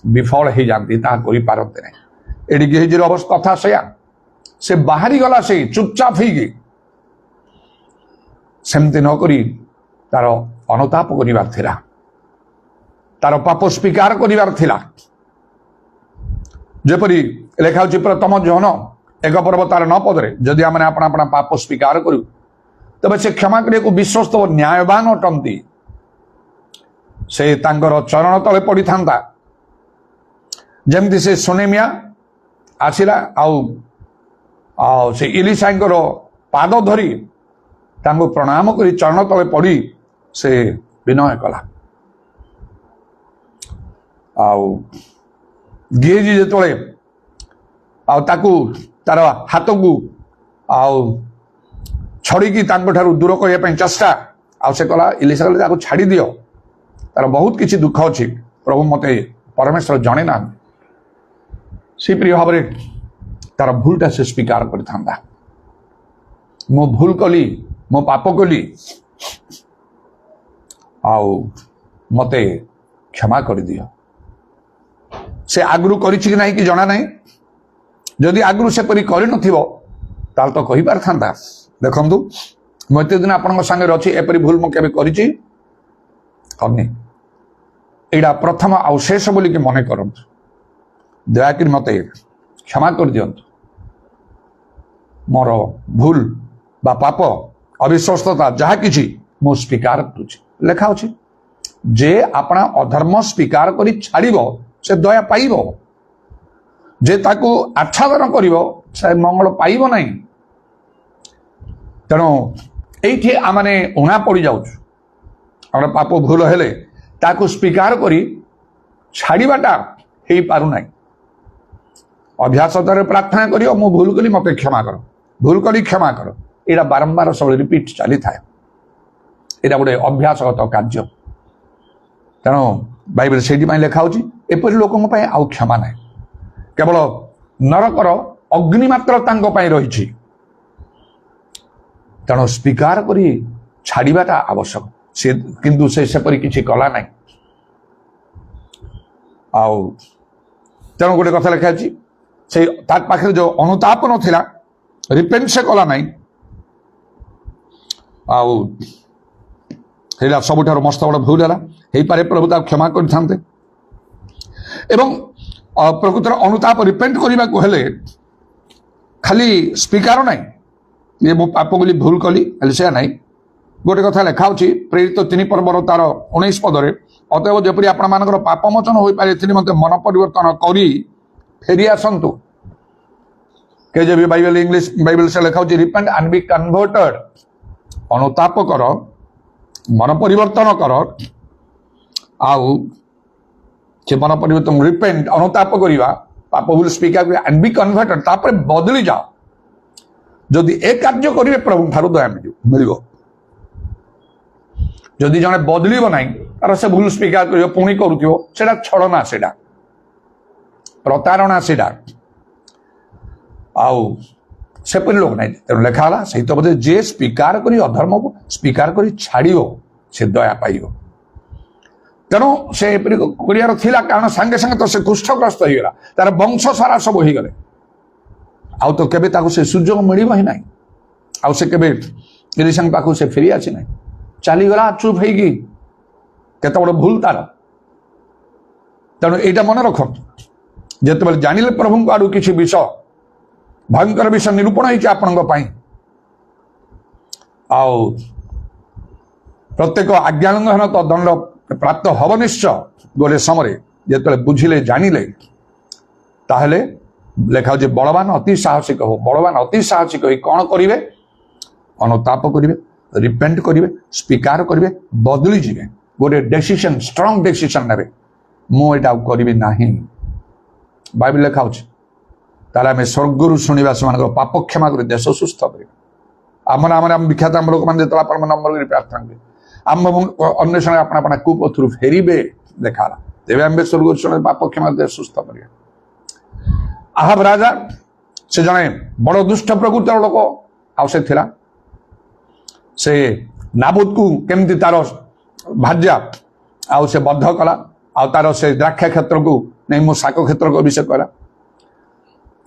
विफल हो जाती ता करि पारते नहीं एडी गेहजीर अवस्था था सैया से बाहरी गला से चुपचाप ही सेमती न करी तार अनुताप करिवार थिला तार पाप स्वीकार करिवार थिला जेपरी लेखा होची प्रथम जौन 1 पर्व तार 9 पदरे जदि आमने अपना अपना पाप स्वीकार करू तबे से क्षमा करिया को विश्वस्त और न्यायवान अटंती से तांकर चरण तले पड़ी थांता जेमती से सुनेमिया आसिला आउ से इलिसाईंकर पाद धरी तांको प्रणाम करी चरण तले पड़ी से विनय कला आउ गेजी जेतले आउ ताकू तार हाथ को आउ छड़ी की तांको ठारू दूर करने पे चेष्टा आउ से कला इलिसा कहले ताकू छाड़ी दियो तार बहुत किसी दुख अच्छी प्रभु मते परमेश्वर जणे ना से प्रिय भाव में तार भूलटा से स्वीकार कर मो भूल कली मो पाप कली आउ मते क्षमा कर दियो से आगु करी कि नहीं कि जना नहीं जदि आगु से परी कर नथिबो ताल तो कहि पार थांता देखंतु मो एते दिन आपन संगे अछि एपरी भूल मो केबे करिछि करनी एडा प्रथम अवशेष बोली कि मने करंतु दयाकि मते क्षमा कर दियंतु मोर भूल बा पाप अविश्वस्तता जहा किछि मो स्वीकार करुछि लेखा अछि जे अपना अधर्म स्वीकार करी छाड़िबो से दया पाइबो जे ताकू आच्छादन करिबो से मंगल पाइबो नहीं तेणु एठी आमने उणा पड़ी जाउछु हमर पाप भूल हेले ताकू स्वीकार करी छाड़ीबाटा हेई पारु नाही अभ्यास द्वारा प्रार्थना करियो मु भूल कली मते क्षमा करो भूल कली क्षमा करो एटा बारंबार सब रिपीट चली थाए एटा गोटे अभ्यासगत कार्य तेणु बाइबल से लिखा होची एपरि लोकन पय आउ क्षमा नाही केवल नरकर अग्नि मात्र तांको पय रहिछि तेणु स्वीकार करी छाड़ीबाटा आवश्यक से किंतु से सेपरि किछि कला नाही आउ तेणु गोटे कथा लिखा अछि से तार पाखे जो अनुताप नथिला रिपेंट से कला नाही आउ हेला सबुठार मस्त बड़ भूल है हे पारे प्रभु ता क्षमा कर थांते एवं प्रकृतर अनुताप रिपेंट करने को हेले खाली स्वीकार नहीं ये मो पाप बोली भूल कली से नहीं गोटे कथा लिखा होची प्रेरित 3 पर्वर तार 19 पदरे अतएव जेपरी आपण मानकर पाप मोचन होई पारे एथि मते मन परिवर्तन करी फेरी आसंतु के जे बाइबल इंग्लिश बाइबल से लिखा होची रिपेंट एंड बी कन्वर्टेड अनुताप कर मन परिवर्तन कर आउ से मन परिवर्तन रिपेंट अनुताप करिवा पाप भूल स्वीकार एंड बी कन्वर्टेड तापर बदली जाओ जदि ए कार्य करिवे प्रभु ठारू दया मिलिबो जदि जने बदलिबो नाही तार से भूल स्वीकार करियो पुणी करूथियो सेडा छड़ना सेडा प्रतारणा सेडा आउ सेपरि लोक नहीं तेणु लेखा होला सही तो बोधे जे स्वीकार करी अधर्म को स्वीकार करी छाड़ियो से दया पाइबो तेणु से करियार थिला कारण संगे संगे तो से कुष्ठग्रस्त हो गला तार वंश सारा सब हो गले आउ तो केबे ताको से सुजोग मिलिबो ही नाही आउ से केबे इलिसन पाखु से फेरी आछि नाही चली गला चुप हेगी केते बड़ भूल तार तेणु एटा मन रख जेते जानिले प्रभु को आडू किछि विषय भयंकर विषय निरूपण होइछि आपनक पई आउ प्रत्येक आज्ञालंघन तो दंड प्राप्त हब निश्चय गोटे समय जेते बुझिले जानिले ताहले लेखा जे बलवान अति साहसिक हो बलवान अति साहसिक हो कौन करिवे अनुताप करिवे रिपेंट करिवे स्वीकार करिवे बदली जिवे गोटे डिसीजन स्ट्रांग डिसीजन नेबे मु एटा करिवे नाही बाइबल लेखा होछि ताला में स्वर्गरु सुनिबा समान पाप क्षमा कर देश सुस्थ करिवे आमन आमन हम विख्यात हम लोक मान जेतला पर नंबर करी प्रार्थना करिवे आम अन्वेषण अपना अपना कुपथुरु फेरिबे देखाला तेबे हम स्वर्गरु सुने पाप क्षमा देश सुस्थ करिवे आहाब राजा से जने बड़ दुष्ट प्रकृतिर लोक आउ से थिला से नाबूत को केमती तार भाज्या आउ से बद्ध कला आउ तार से द्राक्षा क्षेत्र को नहीं मो शाक क्षेत्र को विषय कला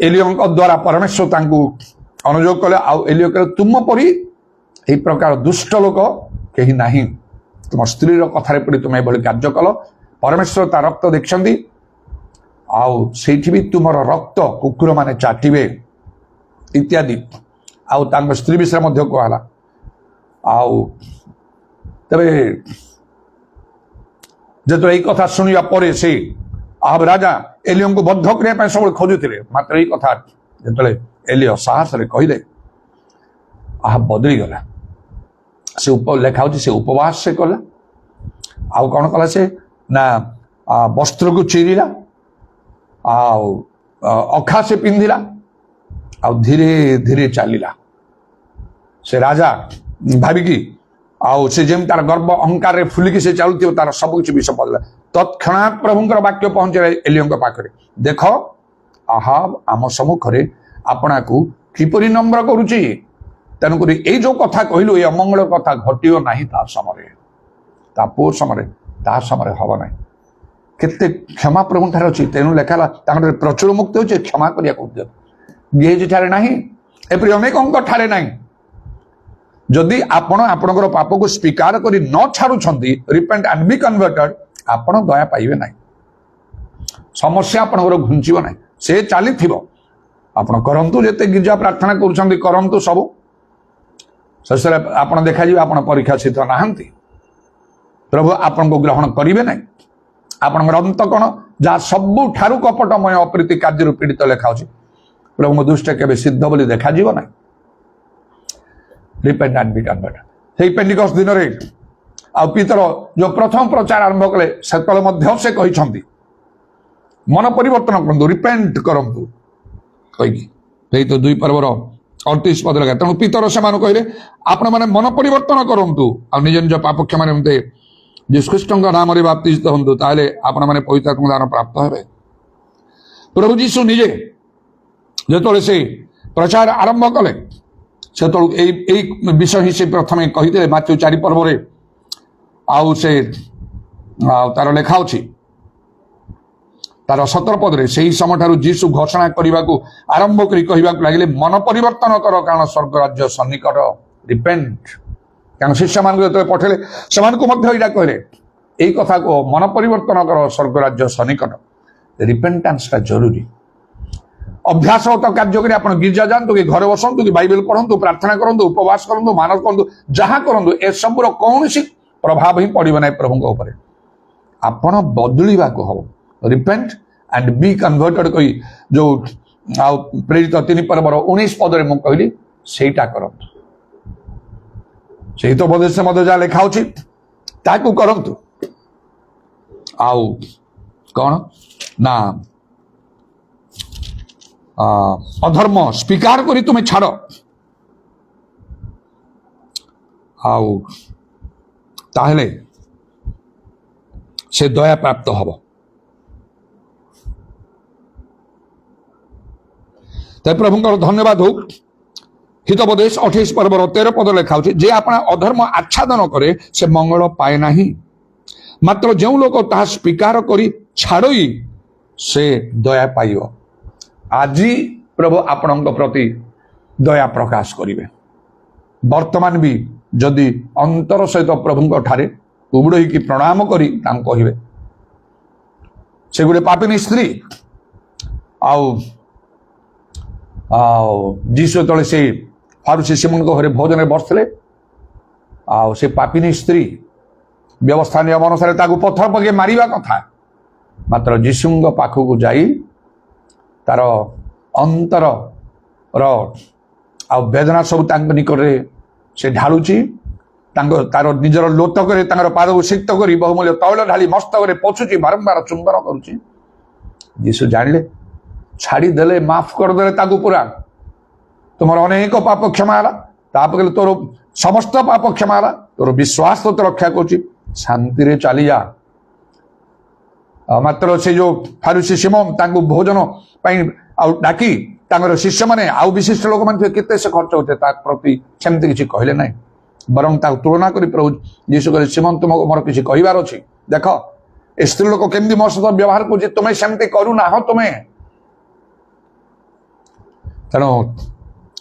एलियों द्वारा परमेश्वर तांकु अनुरोध कले आ एलियो कले तुम परी यही प्रकार दुष्ट लोक कहीं नहीं तुम स्त्री कथार पड़ी तुम ये कार्य कल परमेश्वर ता रक्त देखते भी तुम रक्त कुकुर माने चाटिबे इत्यादि आउ स्त्री विषय कहला आउ तबे जो यही कथा शुणा पर से आहब राजा एलियों को बद्ध करने सब खोजुले मात्र यही कथा जो एलियो साहस कहले आहब बदली गला से लेखा से उपवास से कला आउ कौन कला से ना वस्त्र को चिरीला अखा से पिंधिला आ धीरे धीरे चलला से राजा भाविकी आउ से जमी तार गर्व अहंकार रे फुलिकी से चलुथिबो तार सब किछि विष पड़ला तत्क्षणात् प्रभुंकर वाक्य पहुंचे एलियों पाखे देख आहाब आम सम्मुखरे आपना को किपरि नम्र करुची तेणुक ये जो कथा कहलु ये अमंगल कथा घटियो नहीं ता समय हम ना केते क्षमा प्रभु ठार अच्छी तेणु लेखाला प्रचुर मुक्ति हो क्षमा करिया गेज ठारे नहीं एपरि अनेक ठारे नहीं जदि आपण आपणकर पाप को स्वीकार करी न छाड़ुछंती रिपेंट एंड बी कन्वर्टेड आपण दया पाइबे नहीं समस्या आपणकर घुंचीबो नहीं से चलीथिबो आपण करंतु जेते गिरजा प्रार्थना करूछंती करंतु सब शेष आप देखा आप परीक्षा सिद्ध नहांती प्रभु आपन को ग्रहण करेंगे ना आपन अंत कौन जहाँ सबू ठारू कपटमय अप्रीति कार्य पीड़ित लेखा प्रभु दृष्टि के सिद्ध बोली देखा ना रिपेंट एंड बी कन्वर्टेड से पेंटिकस्ट दिन में आ पितर जो प्रथम प्रचार आरंभ कले से कहते मन परिवर्तन करूँ रिपेंट करूँ कही तो 2 पर्वर 38 पद लगा तेणु पितर से कहले आपण मैंने मन परिवर्तन करूँ आ निज निज पाप क्षमा निमंते जीशुख्रीष्ट नाम बाप्तिस्थ हूँ ताले आपण मैंने पवित्र दान प्राप्त हे प्रभु जीशु निजे जो से प्रचार आरंभ कले से विषय ही से प्रथम कही माथ्यू 4 पर्व आउ से तार लेखा अच्छी तार 17 पदरे से ही समय ठारू जीशु घोषणा करने को आरंभ कर लगे मन परिवर्तन कर कारण स्वर्ग राज्य सन्निकट रिपेंट कारण शिष्य मान जो पठेले से कहले यही कथा को मन परिवर्तन कर स्वर्ग राज्य सन्निकट रिपेंटेंस जरूरी अभ्यास तो कार्य करें आप गिरजा जातु कि घर बसतु कि बाइबल पढ़ु प्रार्थना करूँ उपवास करूँ मानव करूँ जहाँ करूँ ए सब कौन प्रभाव ही पड़ो ना प्रभु आपण बदलवा को हम रिपेंट एंड बी कन्वर्टेड कही जो प्रेरित 3 पर्वर 19 पदरे मुझे कहली सेटा करंतु से तो बोधे से मध्य जहाँ लेखा ताकू करंतु आउ कौन ना अधर्म स्वीकार करी तुम्हें छाड़ आउ ताहले से दया प्राप्त हम तो प्रभुंकर धन्यवाद हो हितोपदेश 28 पर्वर 13 पद लेखा जे अपना अधर्म आच्छादन करे से मंगल पाए नहीं मात्र जो लोक ता स्वीकार करी छाड़ई से दया पाइब आज प्रभु आपण प्रति दया प्रकाश करिवे वर्तमान भी जदि अंतर सहित प्रभु ठारे उबुड़ की प्रणाम करी कहे से गोटे पापिनी स्त्री आउ जीशु तले से फारुसी सिमोन घरे भोजन बसले आउ से पापिनी स्त्री व्यवस्था नियम अनुसार पत्थर पके मारिबा कथा मात्र जीशु पाखक जाई तार अंतर वेदना सब निकट से ढालुची तार निजर लोतक पाद को सिक्त कर बहुमूल्य तैल ढाली मस्तक पछुची बारंबार चुंबन करुची जीशु जानिले छाड़ीदे माफ करदे पूरा तुम अनेक पाप क्षमा है तोर समस्त पाप क्षमा है तोर विश्वास तो रक्षा कर शांति चली जा मात्र से जो फारुसी सिमोन भोजन डाकी शिष्य मैंने आउ विशिष्ट लोक मैंने केते से खर्च होते प्रति सेमती किसी कहले ना बरं तुलना कर प्रभु जीशु कहे सिमोन तुम मोर किसी कहबार अच्छी देख ए स्त्री लोक केमती मो सहित व्यवहार कर तुम्हें सेमती करूना तुम्हें ତେଣୁ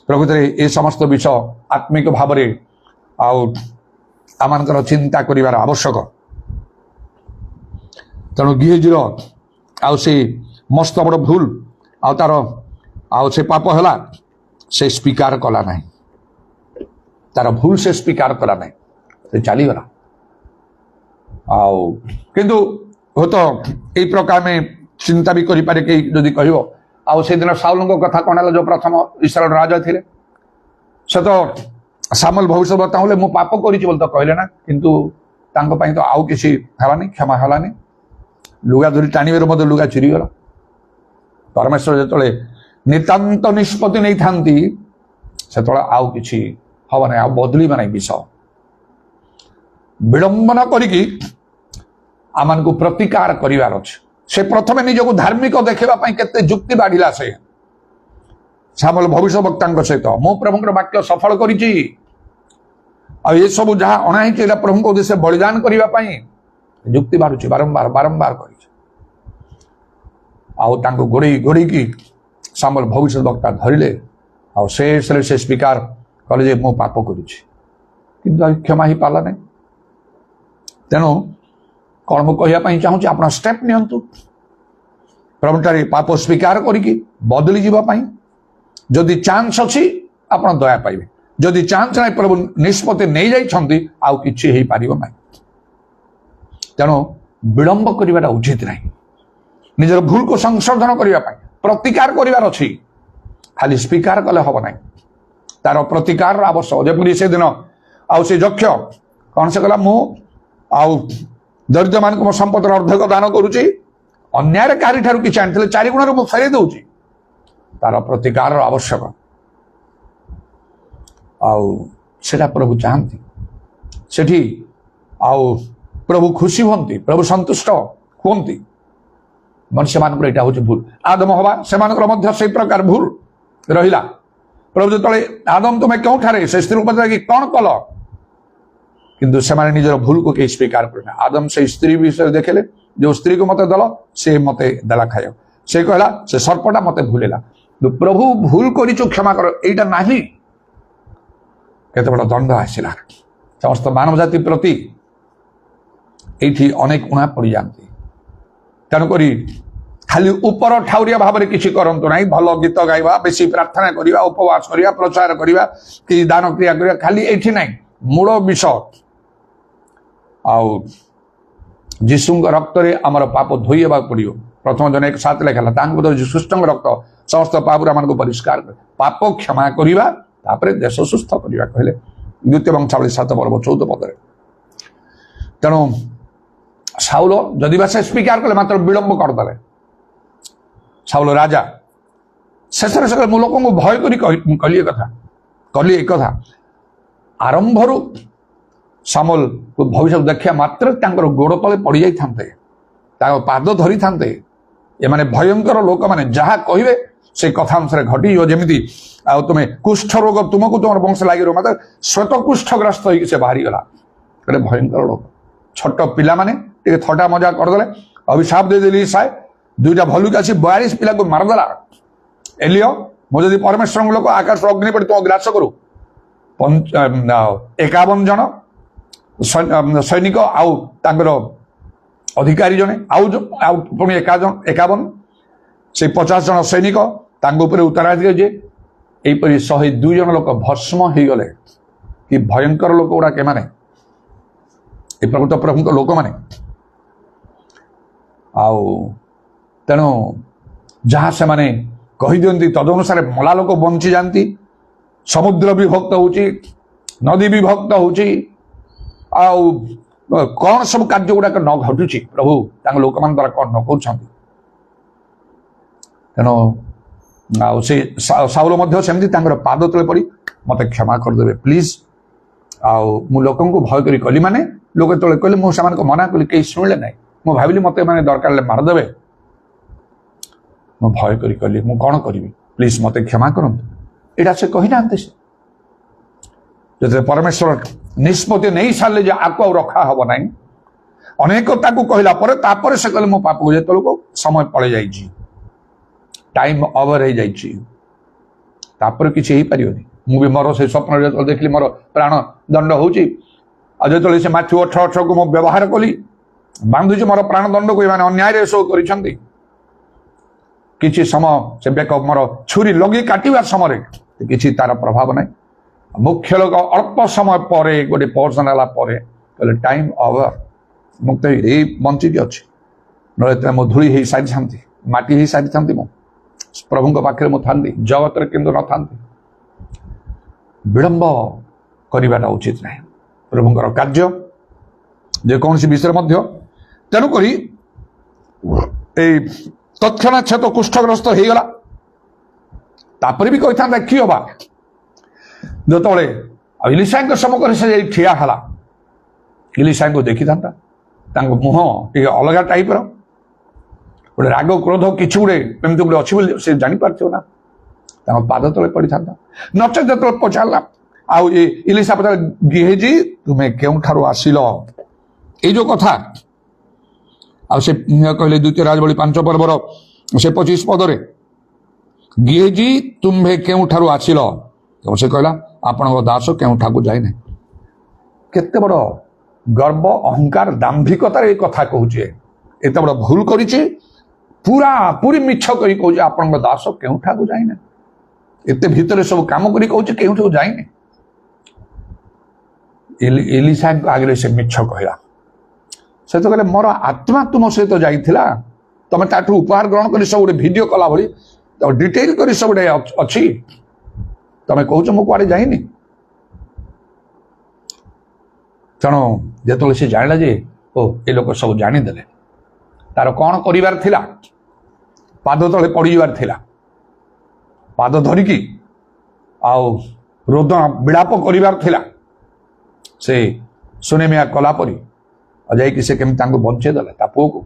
ପ୍ରକୃତରେ ଏ ସମସ୍ତ ବିଷୟ ଆତ୍ମିକ ଭାବରେ ଆଉ ଆମମାନଙ୍କର ଚିନ୍ତା କରିବାର ଆବଶ୍ୟକ। ତେଣୁ ଗିହେଜିର ଆଉ ସେ ମସ୍ତ ବଡ଼ ଭୁଲ ଆଉ ତାର ଆଉ ସେ ପାପ ହେଲା, ସେ ସ୍ୱୀକାର କଲା ନାହିଁ, ତାର ଭୁଲ ସେ ସ୍ୱୀକାର କଲା ନାହିଁ, ସେ ଚାଲିଗଲା। ଆଉ କିନ୍ତୁ ହୁଏତ ଏଇ ପ୍ରକାର ଆମେ ଚିନ୍ତା ବି କରିପାରେ କେହି ଯଦି କହିବ, ଆଉ ସେଦିନ ସାଉଲଙ୍କ କଥା କ'ଣ ହେଲା, ଯୋଉ ପ୍ରଥମ ଇସ୍ରାଏଲ ରାଜା ଥିଲେ, ସେ ତ ସାମୁଏଲ ଭବିଷ୍ୟତବକ୍ତା ହେଲେ ମୁଁ ପାପ କରିଛି ବୋଲି ତ କହିଲେ ନା, କିନ୍ତୁ ତାଙ୍କ ପାଇଁ ତ ଆଉ କିଛି ହେଲାନି, କ୍ଷମା ହେଲାନି। ଲୁଗା ଧରି ଟାଣିବାରୁ ମଧ୍ୟ ଲୁଗା ଚିରିଗଲା। ପରମେଶ୍ୱର ଯେତେବେଳେ ନିତାନ୍ତ ନିଷ୍ପତ୍ତି ନେଇଥାନ୍ତି ସେତେବେଳେ ଆଉ କିଛି ହବ ନାହିଁ, ଆଉ ବଦଳିବ ନାହିଁ ବିଷୟ। ବିଡ଼ମ୍ବନା କରିକି ଆମମାନଙ୍କୁ ପ୍ରତିକାର କରିବାର ଅଛି। ସେ ପ୍ରଥମେ ନିଜକୁ ଧାର୍ମିକ ଦେଖିବା ପାଇଁ କେତେ ଯୁକ୍ତି ବାଢିଲା। ସେ ସାମୁଏଲ ଭବିଷ୍ୟତବକ୍ତାଙ୍କ ସହିତ ମୁଁ ପ୍ରଭୁଙ୍କର ବାକ୍ୟ ସଫଳ କରିଛି, ଆଉ ଏସବୁ ଯାହା ଅଣା ହେଇଛି ଏଇଟା ପ୍ରଭୁଙ୍କ ଉଦ୍ଦେଶ୍ୟ ବଳିଦାନ କରିବା ପାଇଁ ଯୁକ୍ତି ବାଢୁଛି, ବାରମ୍ବାର କରିଛି। ଆଉ ତାଙ୍କୁ ଗୋଡ଼େଇକି ସାମୁଏଲ ଭବିଷ୍ୟତବକ୍ତା ଧରିଲେ, ଆଉ ଶେଷରେ ସେ ସ୍ୱୀକାର କଲେ ଯେ ମୁଁ ପାପ କରିଛି, କିନ୍ତୁ ଆଉ କ୍ଷମା ହେଇପାରିଲା ନାହିଁ। ତେଣୁ କ'ଣ ମୁଁ କହିବା ପାଇଁ ଚାହୁଁଛି, ଆପଣ ଷ୍ଟେପ୍ ନିଅନ୍ତୁ ପ୍ରଭୁଠାରେ ପାପ ସ୍ୱୀକାର କରିକି ବଦଳି ଯିବା ପାଇଁ। ଯଦି ଚାନ୍ସ ଅଛି ଆପଣ ଦୟା ପାଇବେ, ଯଦି ଚାନ୍ସ ନାହିଁ, ପ୍ରଭୁ ନିଷ୍ପତ୍ତି ନେଇଯାଇଛନ୍ତି, ଆଉ କିଛି ହେଇପାରିବ ନାହିଁ। ତେଣୁ ବିଳମ୍ବ କରିବାଟା ଉଚିତ ନାହିଁ। ନିଜର ଭୁଲକୁ ସଂଶୋଧନ କରିବା ପାଇଁ ପ୍ରତିକାର କରିବାର ଅଛି, ଖାଲି ସ୍ୱୀକାର କଲେ ହବ ନାହିଁ, ତାର ପ୍ରତିକାରର ଆବଶ୍ୟକ। ଯେପରି ସେଦିନ ଆଉ ସେ ଯକ୍ଷ କ'ଣ ସେ କଲା, ମୁଁ ଆଉ ଦରିଦ୍ରମାନଙ୍କୁ ମୋ ସମ୍ପଦର ଅର୍ଦ୍ଧେକ ଦାନ କରୁଛି, ଅନ୍ୟାୟରେ କାହାରିଠାରୁ କିଛି ଆଣିଥିଲେ 4 ଗୁଣରେ ମୁଁ ଫେରେଇ ଦଉଛି, ତାର ପ୍ରତିକାରର ଆବଶ୍ୟକ। ଆଉ ସେଟା ପ୍ରଭୁ ଚାହାନ୍ତି, ସେଠି ଆଉ ପ୍ରଭୁ ଖୁସି ହୁଅନ୍ତି, ପ୍ରଭୁ ସନ୍ତୁଷ୍ଟ ହୁଅନ୍ତି। ମನುଷ୍ୟମାନଙ୍କର ଏଇଟା ହଉଛି ଭୁଲ। ଆଦମ ହବା ସେମାନଙ୍କର ମଧ୍ୟ ସେଇ ପ୍ରକାର ଭୁଲ ରହିଲା। ପ୍ରଭୁ ଯେତେବେଳେ ଆଦମ ତୁମେ କେଉଁଠାରେ, ସେ ସ୍ତ୍ରୀକୁ ପଚାରିକି କ'ଣ କଲ, କିନ୍ତୁ ସେମାନେ ନିଜର ଭୁଲକୁ କେହି ସ୍ୱୀକାର କରିନା। ଆଦମ ସେଇ ସ୍ତ୍ରୀ ବିଷୟରେ ଦେଖିଲେ, ଯୋଉ ସ୍ତ୍ରୀକୁ ମତେ ଦେଲ ସେ ମତେ ଦେଲା ଖାଇବ, ସେ କହିଲା ସେ ସର୍ପଟା ମତେ ଭୁଲିଲା। ପ୍ରଭୁ ଭୁଲ କରିଛୁ କ୍ଷମା କର, ଏଇଟା ନାହିଁ। କେତେ ବଡ଼ ଦଣ୍ଡ ଆସିଲା ସମସ୍ତ ମାନବ ଜାତି ପ୍ରତି। ଏଇଠି ଅନେକ ଉଣା ପଡ଼ିଯାନ୍ତି। ତେଣୁକରି ଖାଲି ଉପର ଠାଉରିଆ ଭାବରେ କିଛି କରନ୍ତୁ ନାହିଁ। ଭଲ ଗୀତ ଗାଇବା, ବେଶୀ ପ୍ରାର୍ଥନା କରିବା, ଉପବାସ କରିବା, ପ୍ରଚାର କରିବା, କି ଦାନ କ୍ରିୟା କରିବା, ଖାଲି ଏଇଠି ନାହିଁ, ମୂଳ ବିଷୟ। ଆଉ ଯୀଶୁଙ୍କ ରକ୍ତରେ ଆମର ପାପ ଧୋଇ ହେବାକୁ ପଡ଼ିବ। ପ୍ରଥମ ଜନ 1:7 ଲେଖା ହେଲା, ତାଙ୍କ ବୋଧେ ଯୀଶୁଙ୍କ ରକ୍ତ ସମସ୍ତ ପାପରୁ ଆମକୁ ପରିଷ୍କାର କରେ, ପାପ କ୍ଷମା କରିବା, ତାପରେ ଦେଶ ସୁସ୍ଥ କରିବା କହିଲେ ଦ୍ୱିତୀୟ ବଂଶାବଳୀ 7:14 ତେଣୁ ସାଉଲ ଯଦି ବା ସେ ସ୍ୱୀକାର କଲେ, ମାତ୍ର ବିଳମ୍ବ କରିଦେଲେ। ସାଉଲ ରାଜା ଶେଷରେ ସେ ମୁଁ ଲୋକଙ୍କୁ ଭୟ କରି କଲି ଏ କଥା। ଆରମ୍ଭରୁ ସାମୁଏଲକୁ ଭବିଷ୍ୟତ ଦେଖିବା ମାତ୍ର ତାଙ୍କର ଗୋଡ଼ ତଳେ ପଡ଼ିଯାଇଥାନ୍ତେ, ତାଙ୍କ ପାଦ ଧରିଥାନ୍ତେ। ଏମାନେ ଭୟଙ୍କର ଲୋକମାନେ, ଯାହା କହିବେ ସେ କଥା ଅନୁସାରେ ଘଟିଯିବ। ଯେମିତି ଆଉ ତୁମେ କୁଷ୍ଠ ରୋଗ ତୁମକୁ ତୁମର ବଂଶ ଲାଗିବ, ମାତ୍ର ଶ୍ଵେତ କୁଷ୍ଠଗ୍ରସ୍ତ ହେଇକି ସେ ବାହାରିଗଲା। ଗୋଟେ ଭୟଙ୍କର ଲୋକ। ଛୋଟ ପିଲାମାନେ ଟିକେ ଥଟା ମଜା କରିଦେଲେ, ଅଭିଶାପ ଦେଇଦେଲି ଇସାଏ, 2ଟା ଭଲୁକି ଆସି 42 ପିଲାକୁ ମାରିଦେଲା। ଏଲିୟ, ମୁଁ ଯଦି ପରମେଶ୍ୱରଙ୍କ ଲୋକ, ଆକାଶରୁ ଅଗ୍ନି ପଡ଼ି ତୁମ ଗ୍ରାସ କରୁ। 51 ଜଣ ସୈନିକ ଆଉ ତାଙ୍କର ଅଧିକାରୀ ଜଣେ, ଆଉ ପୁଣି 51 ସେ 50 ଜଣ ସୈନିକ ତାଙ୍କ ଉପରେ ଉତ୍ତରାଧିକାରୀ, ଯେ ଏଇପରି 102 ଜଣ ଲୋକ ଭସ୍ମ ହେଇଗଲେ। କି ଭୟଙ୍କର ଲୋକ ଗୁଡା କେମାନେ, ଏ ପ୍ରକୃତ ପ୍ରଭୁଙ୍କ ଲୋକମାନେ। ଆଉ ତେଣୁ ଯାହା ସେମାନେ କହିଦିଅନ୍ତି ତଦନୁସାରେ ମଲା ଲୋକ ବଞ୍ଚି ଯାଆନ୍ତି। ସମୁଦ୍ର ବିଭକ୍ତ ହଉଛି, ନଦୀ ବିଭକ୍ତ ହଉଛି, ଆଉ କଣ ସବୁ କାର୍ଯ୍ୟ ଗୁଡାକ ନ ଘଟୁଛି, ପ୍ରଭୁ ତାଙ୍କ ଲୋକମାନ ଦ୍ୱାରା କଣ ନ କରୁଛନ୍ତି। ତେଣୁ ଆଉ ସେ ସାଉଲ ମଧ୍ୟ ସେମିତି ତାଙ୍କର ପାଦ ତଳେ ପଡ଼ି ମତେ କ୍ଷମା କରିଦେବେ ପ୍ଲିଜ। ଆଉ ମୁଁ ଲୋକଙ୍କୁ ଭୟ କରି କଲି, ମାନେ ଲୋକ ତଳେ କହିଲେ ମୁଁ ସେମାନଙ୍କୁ ମନା କଲି, କେହି ଶୁଣିଲେ ନାହିଁ। ମୁଁ ଭାବିଲି ମତେ ମାନେ ଦରକାର ହେଲେ ମାରିଦେବେ, ମୁଁ ଭୟ କରି କଲି, ମୁଁ କଣ କରିବି, ପ୍ଲିଜ ମତେ କ୍ଷମା କରନ୍ତୁ। ଏଇଟା ସେ କହିନାହାନ୍ତି। ସେ ଯେତେବେଳେ ପରମେଶ୍ୱର ନିଷ୍ପତ୍ତି ନେଇ ସାରିଲେ ଯେ ଆକୁ ଆଉ ରଖା ହବ ନାହିଁ, ଅନେକ ତାକୁ କହିଲା ପରେ ତାପରେ ସେ କହିଲେ ମୋ ପାପକୁ, ଯେତେବେଳକୁ ସମୟ ପଳେଇ ଯାଇଛି, ଟାଇମ ଓଭର ହେଇଯାଇଛି, ତାପରେ କିଛି ହେଇପାରିବନି। ମୁଁ ବି ମୋର ସେ ସ୍ୱପ୍ନରେ ଯେତେବେଳେ ଦେଖିଲି ମୋର ପ୍ରାଣ ଦଣ୍ଡ ହେଉଛି, ଆଉ ଯେତେବେଳେ ସେ ମାଥ୍ୟୁ 18:18କୁ ମୁଁ ବ୍ୟବହାର କଲି, ବାନ୍ଧୁଛି ମୋର ପ୍ରାଣ ଦଣ୍ଡକୁ ଏମାନେ ଅନ୍ୟାୟରେ ଏସବୁ କରିଛନ୍ତି, କିଛି ସମୟ ସେ ବେକ ମୋର ଛୁରୀ ଲଗେଇ କାଟିବା ସମୟରେ କିଛି ତାର ପ୍ରଭାବ ନାହିଁ। ମୁଖ୍ୟ ଲୋକ ଅଳ୍ପ ସମୟ ପରେ ଗୋଟେ ପର୍ସ ନେଲା ପରେ କହିଲେ ଟାଇମ୍ ଓଭର, ମୁଁ ତ ଏଇ ବଞ୍ଚିକି ଅଛି, ନହେଲେ ମୁଁ ଧୂଳି ହେଇ ସାରିଥାନ୍ତି, ମାଟି ହେଇ ସାରିଥାନ୍ତି, ମୁଁ ପ୍ରଭୁଙ୍କ ପାଖରେ ମୁଁ ଥାନ୍ତି, ଜଗତରେ କିନ୍ତୁ ନଥାନ୍ତି। ବିଳମ୍ବ କରିବାଟା ଉଚିତ ନାହିଁ ପ୍ରଭୁଙ୍କର କାର୍ଯ୍ୟ ଯେକୌଣସି ବିଷୟରେ ମଧ୍ୟ। ତେଣୁକରି ଏଇ ତତ୍କ୍ଷଣାତ୍ ସେ ତ କୁଷ୍ଠଗ୍ରସ୍ତ ହେଇଗଲା, ତାପରେ ବି କହିଥାନ୍ତା କି ହବା, ଯେତେବେଳେ ଇଲିଶାଙ୍କ ସମ୍ମୁଖରେ ସେ ଯାଇ ଠିଆ ହେଲା, ଇଲିଶାଙ୍କୁ ଦେଖିଥାନ୍ତା, ତାଙ୍କ ମୁହଁ ଟିକେ ଅଲଗା ଟାଇପର, ଗୋଟେ ରାଗ କ୍ରୋଧ କିଛି ଗୋଟେ ଏମିତି ଗୋଟେ ଅଛି ବୋଲି ସେ ଜାଣିପାରିଥିବ ନା, ତାଙ୍କ ପାଦ ତଳେ ପଡ଼ିଥାନ୍ତା। ନଚେତ୍ ଯେତେବେଳେ ପଚାରିଲା, ଆଉ ଇଲିଶା ପଚାରିଲା ଗେହଜି ତୁମେ କେଉଁଠାରୁ ଆସିଲ, ଏଇ ଯୋଉ କଥା, ଆଉ ସେ କହିଲେ ଦ୍ୱିତୀୟ ରାଜବଳୀ 5 ପର୍ବର ସେ 25 ପଦରେ ଗେହଜି ତୁମ୍ଭେ କେଉଁଠାରୁ ଆସିଲ, ସେ କହିଲା ଆପଣଙ୍କ ଦାସ କେଉଁଠାକୁ ଯାଇନାହିଁ। କେତେ ବଡ଼ ଗର୍ବ, ଅହଙ୍କାର, ଦାମ୍ଭିକତାରେ ଏ କଥା କହୁଛେ, ଏତେ ବଡ଼ ଭୁଲ କରିଛି, ପୁରା ପୁରୀ ମିଛ କରି କହୁଛି ଆପଣଙ୍କ ଦାସ କେଉଁଠାକୁ ଯାଇନାହିଁ। ଏତେ ଭିତରେ ସବୁ କାମ କରି କହୁଛି କେଉଁଠାକୁ ଯାଇନି। ଏଲିଶାଙ୍କ ଆଗରେ ସେ ମିଛ କହିଲା। ସେ ତ କହିଲେ ମୋର ଆତ୍ମା ତୁମ ସହିତ ଯାଇଥିଲା, ତମେ ତାଠୁ ଉପହାର ଗ୍ରହଣ କରି ସବୁ ଗୋଟେ ଭିଡିଓ କଲା ଭଳି ଡିଟେଲ କରି ସବୁ ଗୋଟେ ଅଛି, ତମେ କହୁଛ ମୁଁ କୁଆଡେ ଯାଇନି। ତେଣୁ ଯେତେବେଳେ ସେ ଜାଣିଲା ଯେ ଓ ଏ ଲୋକ ସବୁ ଜାଣିଦେଲେ, ତାର କଣ କରିବାର ଥିଲା, ପାଦ ତଳେ ପଡ଼ିଯିବାର ଥିଲା, ପାଦ ଧରିକି ଆଉ ରୋଦନ ବିଳାପ କରିବାର ଥିଲା, ସେ ସୁନେମିଆ କଲା ପରି ଯାଇକି ସେ କେମିତି ତାଙ୍କୁ ବଞ୍ଚେଇ ଦେଲେ ତା ପୁଅକୁ।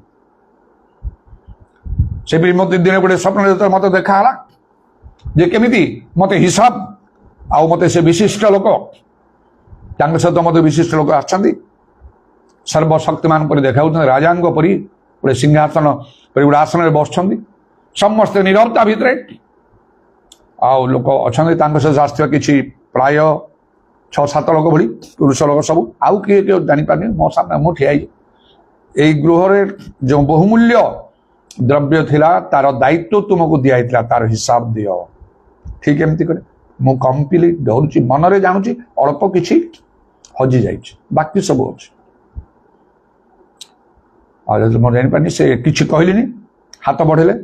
ସେ ବି ମତେ ଦିନେ ଗୋଟେ ସ୍ୱପ୍ନ ଯେତେବେଳେ ମତେ ଦେଖାହେଲା ଯେ କେମିତି ମତେ ହିସାବ ଆଉ ମତେ ସେ ବିଶିଷ୍ଟ ଲୋକ, ତାଙ୍କ ସହିତ ମତେ ବିଶିଷ୍ଟ ଲୋକ ଆସିଛନ୍ତି, ସର୍ବଶକ୍ତିମାନ ପରି ଦେଖାଉଛନ୍ତି, ରାଜାଙ୍କ ପରି ଗୋଟେ ସିଂହାସନ ପରି ଗୋଟେ ଆସନରେ ବସୁଛନ୍ତି, ସମସ୍ତେ ନିରବତା ଭିତରେ, ଆଉ ଲୋକ ଅଛନ୍ତି ତାଙ୍କ ସହିତ ଆସିଥିବା କିଛି ପ୍ରାୟ 6-7 ଲୋକ ଭଳି ପୁରୁଷ ଲୋକ ସବୁ, ଆଉ କିଏ କିଏ ଜାଣିପାରିନି, ମୋ ସାମ୍ନା ମୁଁ ଠିଆ ହେଇଛି। ଏଇ ଗୃହରେ ଯେଉଁ ବହୁମୂଲ୍ୟ ଦ୍ରବ୍ୟ ଥିଲା ତାର ଦାୟିତ୍ୱ ତୁମକୁ ଦିଆଯାଇଥିଲା, ତାର ହିସାବ ଦିଅ। ଠିକ ଏମିତି କରେ ମୁଁ କମ୍ପ୍ଲିଟ ଡରୁଛି, ମନରେ ଜାଣୁଛି ଅଳ୍ପ କିଛି ହଜି ଯାଇଛି, ବାକି ସବୁ ଅଛି। ଆଉ ଯଦି ମୁଁ ଜାଣିପାରିନି ସେ କିଛି କହିଲିନି, ହାତ ବଢେଇଲେ,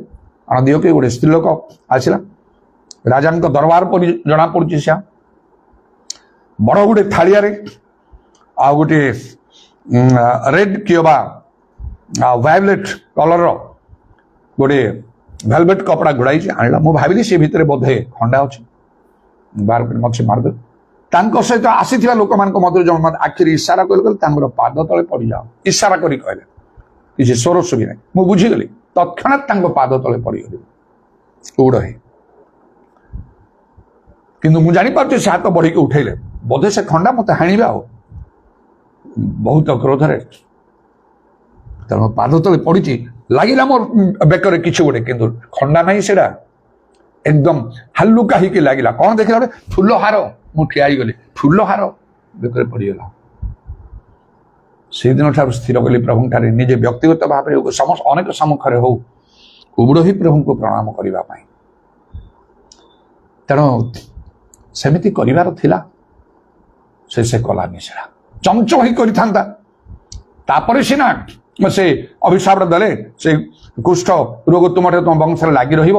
ଆଣ ଦିଅ କି ଗୋଟେ ସ୍ତ୍ରୀ ଲୋକ ଆସିଲା, ରାଜାଙ୍କ ଦରବାର ପରି ଜଣା ପଡୁଛି, ସେ ବଡ ଗୋଟେ ଥାଳିଆରେ ଆଉ ଗୋଟେ ରେଡ୍ କିମ୍ବା ଭାୟୋଲେଟ୍ କଲରର ଗୋଟେ ଭେଲଭେଟ୍ କପଡ଼ା ଘୋଡ଼ାଇଛି, ଆଣିଲା। ମୁଁ ଭାବିଲି ସେ ଭିତରେ ବୋଧେ ଖଣ୍ଡା ଅଛି, ବାହାର କରି ମତେ ମାରିଦେଲେ। ତାଙ୍କ ସହିତ ଆସିଥିବା ଲୋକମାନଙ୍କ ମଧ୍ୟରୁ ଜଣେ ମତେ ଆଖିରେ ଇସାରା କରି କହିଲେ ତାଙ୍କର ପାଦ ତଳେ ପଡ଼ିଯାଅ, ଇସାରା କରି କହିଲେ, କିଛି ସ୍ୱର ଶୁଭି ନାହିଁ। ମୁଁ ବୁଝିଗଲି, ତৎକ୍ଷଣାତ୍ ତାଙ୍କ ପାଦ ତଳେ ପଡ଼ିଗଲି ଉଡ଼ ହେଇ। କିନ୍ତୁ ମୁଁ ଜାଣିପାରୁଛି ସେ ହାତ ବଢିକି ଉଠେଇଲେ, ବୋଧେ ସେ ଖଣ୍ଡା ମତେ ହାଣିବେ ଆଉ ବହୁତ କ୍ରୋଧରେ। ତେଣୁ ପାଦ ତଳେ ପଡ଼ିଛି, ଲାଗିଲା ମୋର ବେକରେ କିଛି ଗୋଟେ, କିନ୍ତୁ ଖଣ୍ଡା ନାହିଁ, ସେଟା ଏକଦମ ହାଲୁକା ହେଇକି ଲାଗିଲା। କଣ ଦେଖିଲା ଗୋଟେ ଫୁଲ ହାର, ମୁଁ ଠିଆ ହେଇଗଲି, ଫୁଲ ହାର ବେକରେ ପଡ଼ିଗଲା। ସେଇଦିନ ଠାରୁ ସ୍ଥିର କଲି ପ୍ରଭୁଙ୍କଠାରେ ନିଜେ ବ୍ୟକ୍ତିଗତ ଭାବରେ ଅନେକ ସମ୍ମୁଖରେ ହଉ ଉବୁଡ଼ ହିଁ ପ୍ରଭୁଙ୍କୁ ପ୍ରଣାମ କରିବା ପାଇଁ। ତେଣୁ ସେମିତି କରିବାର ଥିଲା, ସେ କଲାନି। ସେଟା ଚଞ୍ଚଳ ହିଁ କରିଥାନ୍ତା, ତାପରେ ସିନା ସେ ଅଭିଶାପ ଦେଲେ ସେ କୁଷ୍ଠ ରୋଗ ତୁମଠାରେ ତୁମ ବଂଶରେ ଲାଗି ରହିବ।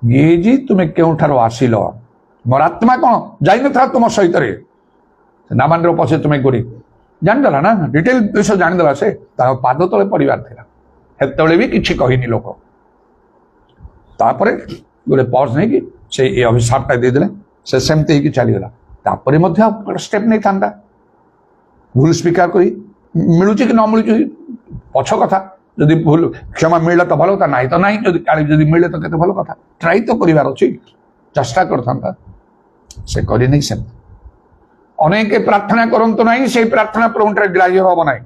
ଗେହଜି ତୁମେ କେଉଁଠାରୁ ଆସିଲ, ମୋର ଆତ୍ମା କଣ ଯାଇନଥିଲା ତୁମ ସହିତରେ, ନାମାନ୍ର ପଛେ ତୁମେ ଗୋଡ଼ି ଜାଣିଦେଲା ନା, ଡିଟେଲ ବିଷୟ ଜାଣିଦେଲା। ସେ ତାଙ୍କ ପାଦ ତଳେ ପଡ଼ିବାର ଥିଲା, ସେତେବେଳେ ବି କିଛି କହିନି ଲୋକ। ତାପରେ ଗୋଟେ ପର୍ସ ନେଇକି ସେ ଏ ଅଭିଶାପଟା ଦେଇଦେଲେ, ସେ ସେମିତି ହେଇକି ଚାଲିଗଲା। ତାପରେ ମଧ୍ୟ ଷ୍ଟେପ ନେଇଥାନ୍ତା, ଭୁଲ ସ୍ୱୀକାର କରି, ମିଳୁଛି କି ନ ମିଳୁଛି ପଛ କଥା, ଯଦି ଭୁଲ କ୍ଷମା ମିଳିଲା ତ ଭଲ କଥା, ନାହିଁ ତ ନାହିଁ, ଯଦି ମିଳିଲେ ତ କେତେ ଭଲ କଥା, ଟ୍ରାଇ ତ କରିବାର ଅଛି, ଚେଷ୍ଟା କରିଥାନ୍ତା, ସେ କରିନି। ସେମିତି ଅନେକ ପ୍ରାର୍ଥନା କରନ୍ତୁ ନାହିଁ, ସେଇ ପ୍ରାର୍ଥନା ପ୍ରଭୁଙ୍କଠାରେ ଗ୍ରାହ୍ୟ ହବ ନାହିଁ।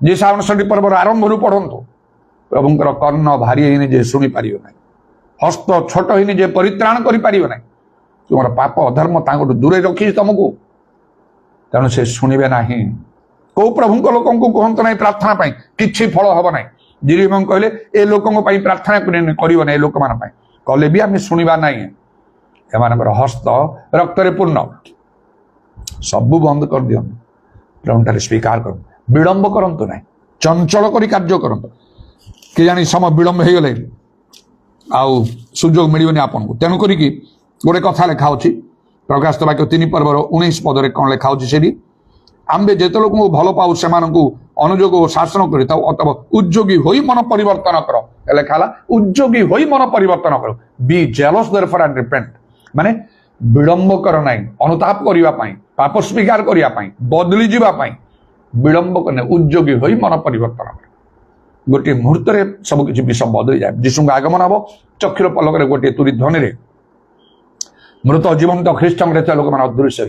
ଯେ 59 ପର୍ବର ଆରମ୍ଭରୁ ପଢନ୍ତୁ, ପ୍ରଭୁଙ୍କର କର୍ଣ୍ଣ ଭାରି ହେଇନି ଯେ ଶୁଣିପାରିବ ନାହିଁ। हस्त छोट ही निजे परित्राण करें ना तुम पाप अधर्म दूरे रखी तुमको तेणु से शुणे ना कौ प्रभु लोक कहतु ना प्रार्थना कि फल हम ना जीरी कहले ए लोक प्रार्थना कर लोक मान कले भी आम शुणा ना एम हस्त रक्त पूर्ण सबू बंद कर दिखाँ प्रभुठार स्वीकार कर विलंब करतु ना चंचल कर कार्य करतु कि जानी समय विलंब हो गले आउ सुजोग मिलनी आपन को तेणुक गोटे कथा लिखा प्रकाशित वाक्य 3 पर्वर 19 पदरे कौन लिखा से आम्बे जेते लोक भल पाऊ से अनुजोग और शासन कर अथवा उद्योगी होई मन परिवर्तन कर लिखा उद्योगी होई मन परिवर्तन कर be jealous therefore and repent माने विलंब कर ना अनुताप करने पाप स्वीकार करने बदली जावाई विलंब करने उद्योगी होई मन परिवर्तन कर गोटे मुहूर्त में सब किसी विषय बदली जाए जीशु आगमन हम चक्षुर पलक गोटे तुरी ध्वनि रे मृत जीवंत ख्रीष्ट लोक मैंने अदृश्य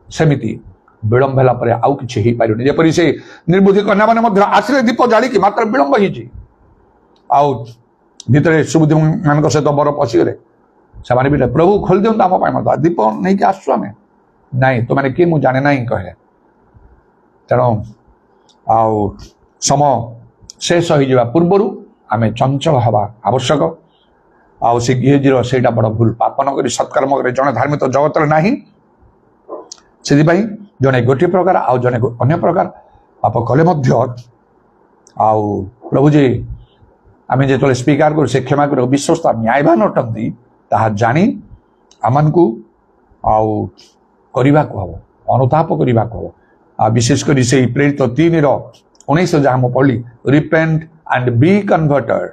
होमती विलंब है आउ कि पारे जपरी से निर्बुद्धि कन्या मैंने आसिले दीप जाड़ी मात्र विलंब आउ भितर सुबुद्धि मान सहित बर पशिगले से भी प्रभु खोली दिखाँ आम दीप नहीं कि आसु आम नाई तो मैंने किए मुझे जाने ना कहे तेणु आउ समय शेष हो पूर्वर आम चंचल हवा आवश्यक आउ से गिहेजीर से बड़ भूल पाप न सत्कर्म कर जड़े धार्मिक जगत ना से जड़े गोटे प्रकार आउ जड़े अन्य प्रकार पाप कले आउ प्रभु जी आम जो स्वीकार कर से क्षमा कर विश्वस्त न्यायवान अटंती ताहा जानी आमान को आउ करने को हम अनुताप करने को हम आ विशेषकर से प्रेरित 3:19 जहाँ मुझे पढ़ी रिपेंट एंड बी कन्वर्टेड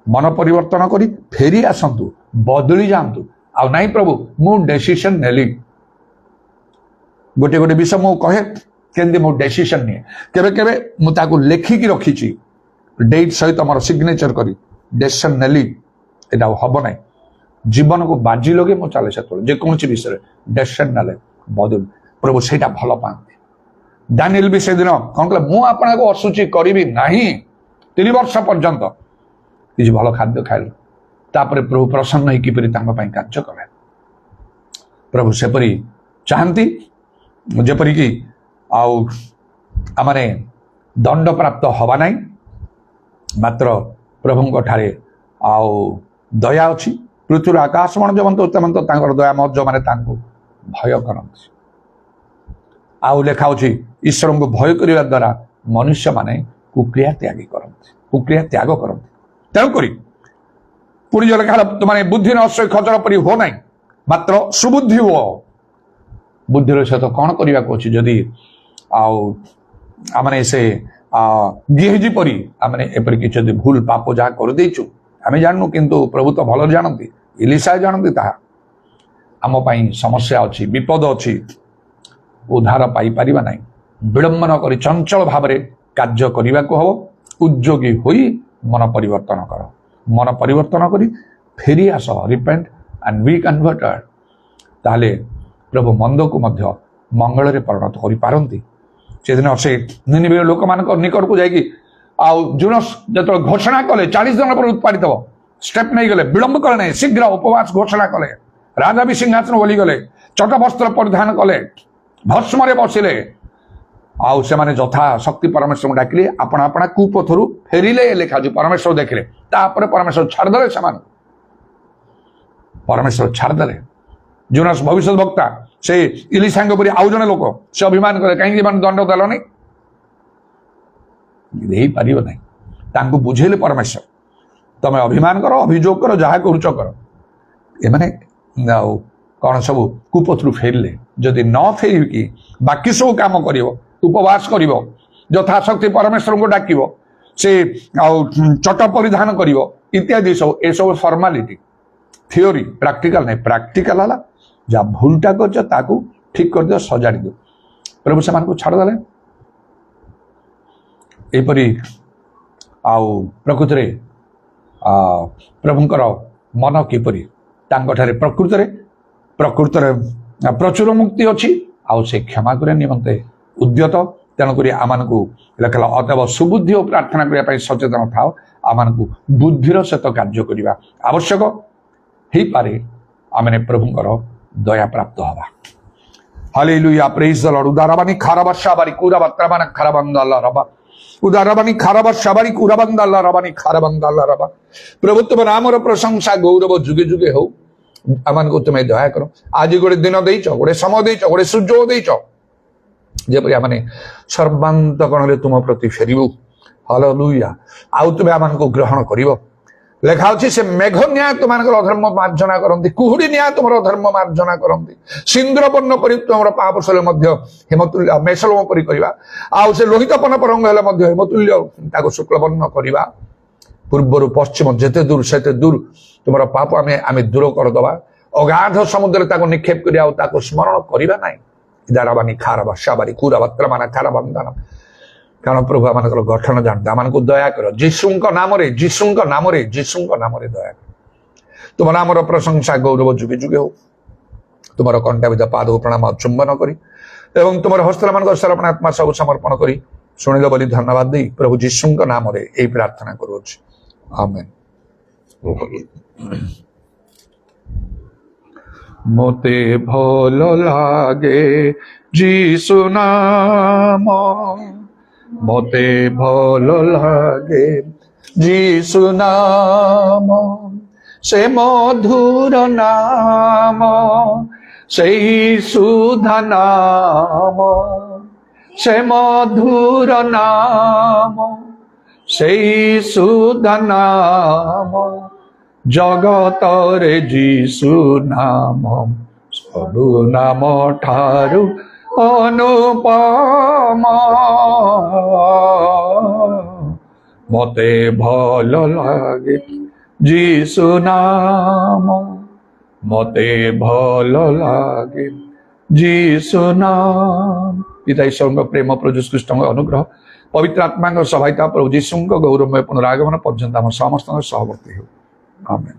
मन परिवर्तन करी फेरी आसतु बदली जातु आ नाई प्रभु मु डिसीजन नेली गोटे गोटे विषय मु कहे केंदी मु डिसीजन निए केबे केबे मु ताकू लेखिकी रखीची डेट सहित मोर सिग्नेचर करी डिसीजन नेली एटा हबो नै जीवन को बाजी लगे मु चले से जेकोसी विषय डिसीजन नेले बदल प्रभु सेटा भल पाते दानिएल भी से दिन कौन कहले मु आपन को असुचि करी नाही 3 वर्ष पर्यंत किसी भल खाद्य खाइल तापर प्रभु प्रसन्न होकर कार्य कले प्रभु सेपरी चाहती जेपरी कि आमने दंड प्राप्त हवा नहीं मात्र प्रभु ठारे आउ दया अच्छी पृथ्वी आकाश मन जमंत उत्तमंत दया मत जो मैंने भय करती आउ लेखा ईश्वर को भय करने द्वारा मनुष्य माने कुक्रिया त्यागी करती कुक्रिया त्याग करती तेणुक पुणी जो लिखा तुमने बुद्धि नश्चय खचर परी हो ना मात्र सुबुद्धि हो बुद्धि सहित कौन करने को अच्छी जदि आमने से गिहेजी परी आमने एपरी किसी भूल पाप जहाँ कर देचु आम जानू किंतु प्रभु तो भल जानती इलिशा जानती ताहा आम समस्या अच्छी विपद अच्छी उद्धार पाई परिबा नहीं विलंब न करी चंचल भाव कार्य करने को हम उद्योगी होई मन परिवर्तन कर मन परिवर्तन करी फेरी आस रिपेंट एंड बी कन्वर्टेड ताले प्रभु मंद को मध्य मंगल रे परिणत करि पारंती से दिन से निनिवे लोक मान निकट को जाइकी जुनस जो घोषणा कले 40 दिन पर उत्पादित हो स्टेप नहीं गले विलंब कले नहीं शीघ्र उपवास घोषणा कले राजा भी सिंहासन बोली गले चट वस्त्र परिधान कले भस्म बसिले आउ से माने यथा शक्ति परमेश्वर को डाकिले आपण आपण कुपथरु फेरिले लेखा जो परमेश्वर देखिले तापर परमेश्वर छाड़दे से परमेश्वर छाड़दे जोनास भविष्य वक्ता से इलिशांग परी आउ जने लोक से अभिमान करे कहीं दंड देल नहीं पारिब नहीं तांको बुझेले परमेश्वर तमे अभिमान करो अभियोग करो जहाँ करुच कर एमाने कौन सब कुपथरु फेरिले जदि न फेरिकी बाकी सब काम कर उपवास कर यथाशक्ति परमेश्वर को डाक से चट परिधान कर इत्यादि सब ए सब फॉर्मालिटी थियोरी प्रैक्टिकल नहीं प्रैक्टिकल है जहाँ भूलटा कर ठीक कर दियो सजाड़ी दियो प्रभु से छाड़देले यहपरी प्रकृति प्रभुंकर मन किपरि प्रकृत प्रचुर मुक्ति अच्छी आउ से क्षमा करने निमंते उद्यत तेणुक आम को अतएव सुबुद्धि और प्रार्थना करने सचेतन था ଆମମାନଙ୍କୁ ବୁଦ୍ଧିର ସହିତ କାର୍ଯ୍ୟ କରିବା ଆବଶ୍ୟକ ହେଇପାରେ। ଆମେ ପ୍ରଭୁଙ୍କର ଦୟା ପ୍ରାପ୍ତ ହବା। ହାଲେଲୁୟା, ପ୍ରେଜ୍ ଦ ଲର୍ଡ। ଉଦାରବାନି ଖାରବାଶାବାରି କୁରାବାତ୍ରାବାନା ଖାରବାନ୍ଦାଲା ରବା ଉଦାରବାନି ଖାରବାଶାବାରି କୁରାବାନ୍ଦାଲା ରବାନି ଖାରବାନ୍ଦାଲା ରବା। ପ୍ରଭୁ ତୁମ ନାମର ପ୍ରଶଂସା ଗୌରବ ଯୁଗେ ଯୁଗେ ହଉ। ଆମମାନଙ୍କୁ ତୁମେ ଦୟା କର। ଆଜି ଗୋଟେ ଦିନ ଦେଇଛ, ଗୋଟେ ସମୟ ଦେଇଛ, ଗୋଟେ ସୁଯୋଗ ଦେଇଛ, ଯେପରି ଆମେ ସର୍ବାନ୍ତକଣରେ ତୁମ ପ୍ରତି ଫେରିବୁ। ହାଲେଲୁୟା। ଆଉ ତୁମେ ଆମମାନଙ୍କୁ ଗ୍ରହଣ କରିବ। ଲେଖା ଅଛି ସେ ମେଘ ନ୍ୟାୟ ତୁମମାନଙ୍କର ଅଧର୍ମ ମାର୍ଜନା କରନ୍ତି, କୁହୁଡି ନ୍ୟାୟ ତୁମର ଅଧର୍ମ ମାର୍ଜନା କରନ୍ତି। ସିନ୍ଦୁର ବର୍ଣ୍ଣ ପରି ତୁମର ପାପ ସଲେ ମଧ୍ୟ ହେମତୁଲ୍ୟ ମେଷଲମ ପରି କରିବା। ଆଉ ସେ ଲୋହିତପନ ରଙ୍ଗ ହେଲେ ମଧ୍ୟ ହେମତୁଲ୍ୟ ତାକୁ ଶୁକ୍ଳବର୍ଣ୍ଣ କରିବା। ପୂର୍ବରୁ ପଶ୍ଚିମ ଯେତେ ଦୂର ସେତେ ଦୂର ତୁମର ପାପ ଆମେ ଦୂର କରିଦେବା। ଅଗାଧ ସମୁଦ୍ରରେ ତାକୁ ନିକ୍ଷେପ କରି ଆଉ ତାକୁ ସ୍ମରଣ କରିବା ନାହିଁ। ଇଦାରାବାନି ଖାରବା ସାବାରି କୁରାବାତ୍ରାମାନା ଖାରବାନ୍ଦାନ। କାରଣ ପ୍ରଭୁ ଆମମାନଙ୍କର ଗଠନ ଜାଣନ୍ତି। ଆମମାନଙ୍କୁ ଦୟା କର ଯୀଶୁଙ୍କ ନାମରେ, ଯୀଶୁଙ୍କ ନାମରେ, ଯୀଶୁଙ୍କ ନାମରେ ଦୟା କର। ତୁମ ନାମର ପ୍ରଶଂସା ଗୌରବ ଯୁଗେ ଯୁଗେ ହଉ। ତୁମର କଣ୍ଟାବିଧ ପାଦକୁ ପ୍ରଣାମ ଚୁମ୍ବନ କରି ଏବଂ ତୁମର ହସ୍ତମାନଙ୍କର ସରପଣ ଆତ୍ମା ସବୁ ସମର୍ପଣ କରି ଶୁଣିଲ ବୋଲି ଧନ୍ୟବାଦ ଦେଇ ପ୍ରଭୁ ଯୀଶୁଙ୍କ ନାମରେ ଏହି ପ୍ରାର୍ଥନା କରୁଅଛି, ଆମେନ୍। ମୋତେ ଭଲ ଲାଗେ ଯୀଶୁ ନାମ, ମୋତେ ଭଲ ଲାଗେ ଯୀଶୁ ନାମ। ସେ ମଧୁର ନାମ, ସେଇ ସୁଧା ନାମ, ସେ ମଧୁର ନାମ, ସେଇ ସୁଧା ନାମ। ଜଗତରେ ଯୀଶୁ ନାମ ସବୁ ନାମ ଠାରୁ ଅନୁପମ। ମୋତେ ଭଲ ଲାଗେ ଯୀଶୁ ନାମ, ମୋତେ ଭଲ ଲାଗେ ଯୀଶୁ ନାମ। ପିତା ଈଶ୍ୱରଙ୍କ ପ୍ରେମ, ପ୍ରଭୁ ଯୀଶୁ ଖ୍ରୀଷ୍ଟଙ୍କ ଅନୁଗ୍ରହ, ପବିତ୍ର ଆତ୍ମାଙ୍କ ସହାୟତା, ପ୍ରଭୁ ଯୀଶୁଙ୍କ ଗୌରବମୟ ପୁନରାଗମନ ପର୍ଯ୍ୟନ୍ତ ଆମ ସମସ୍ତଙ୍କ ସହବର୍ତ୍ତୀ ହେଉ, ଆମେନ୍।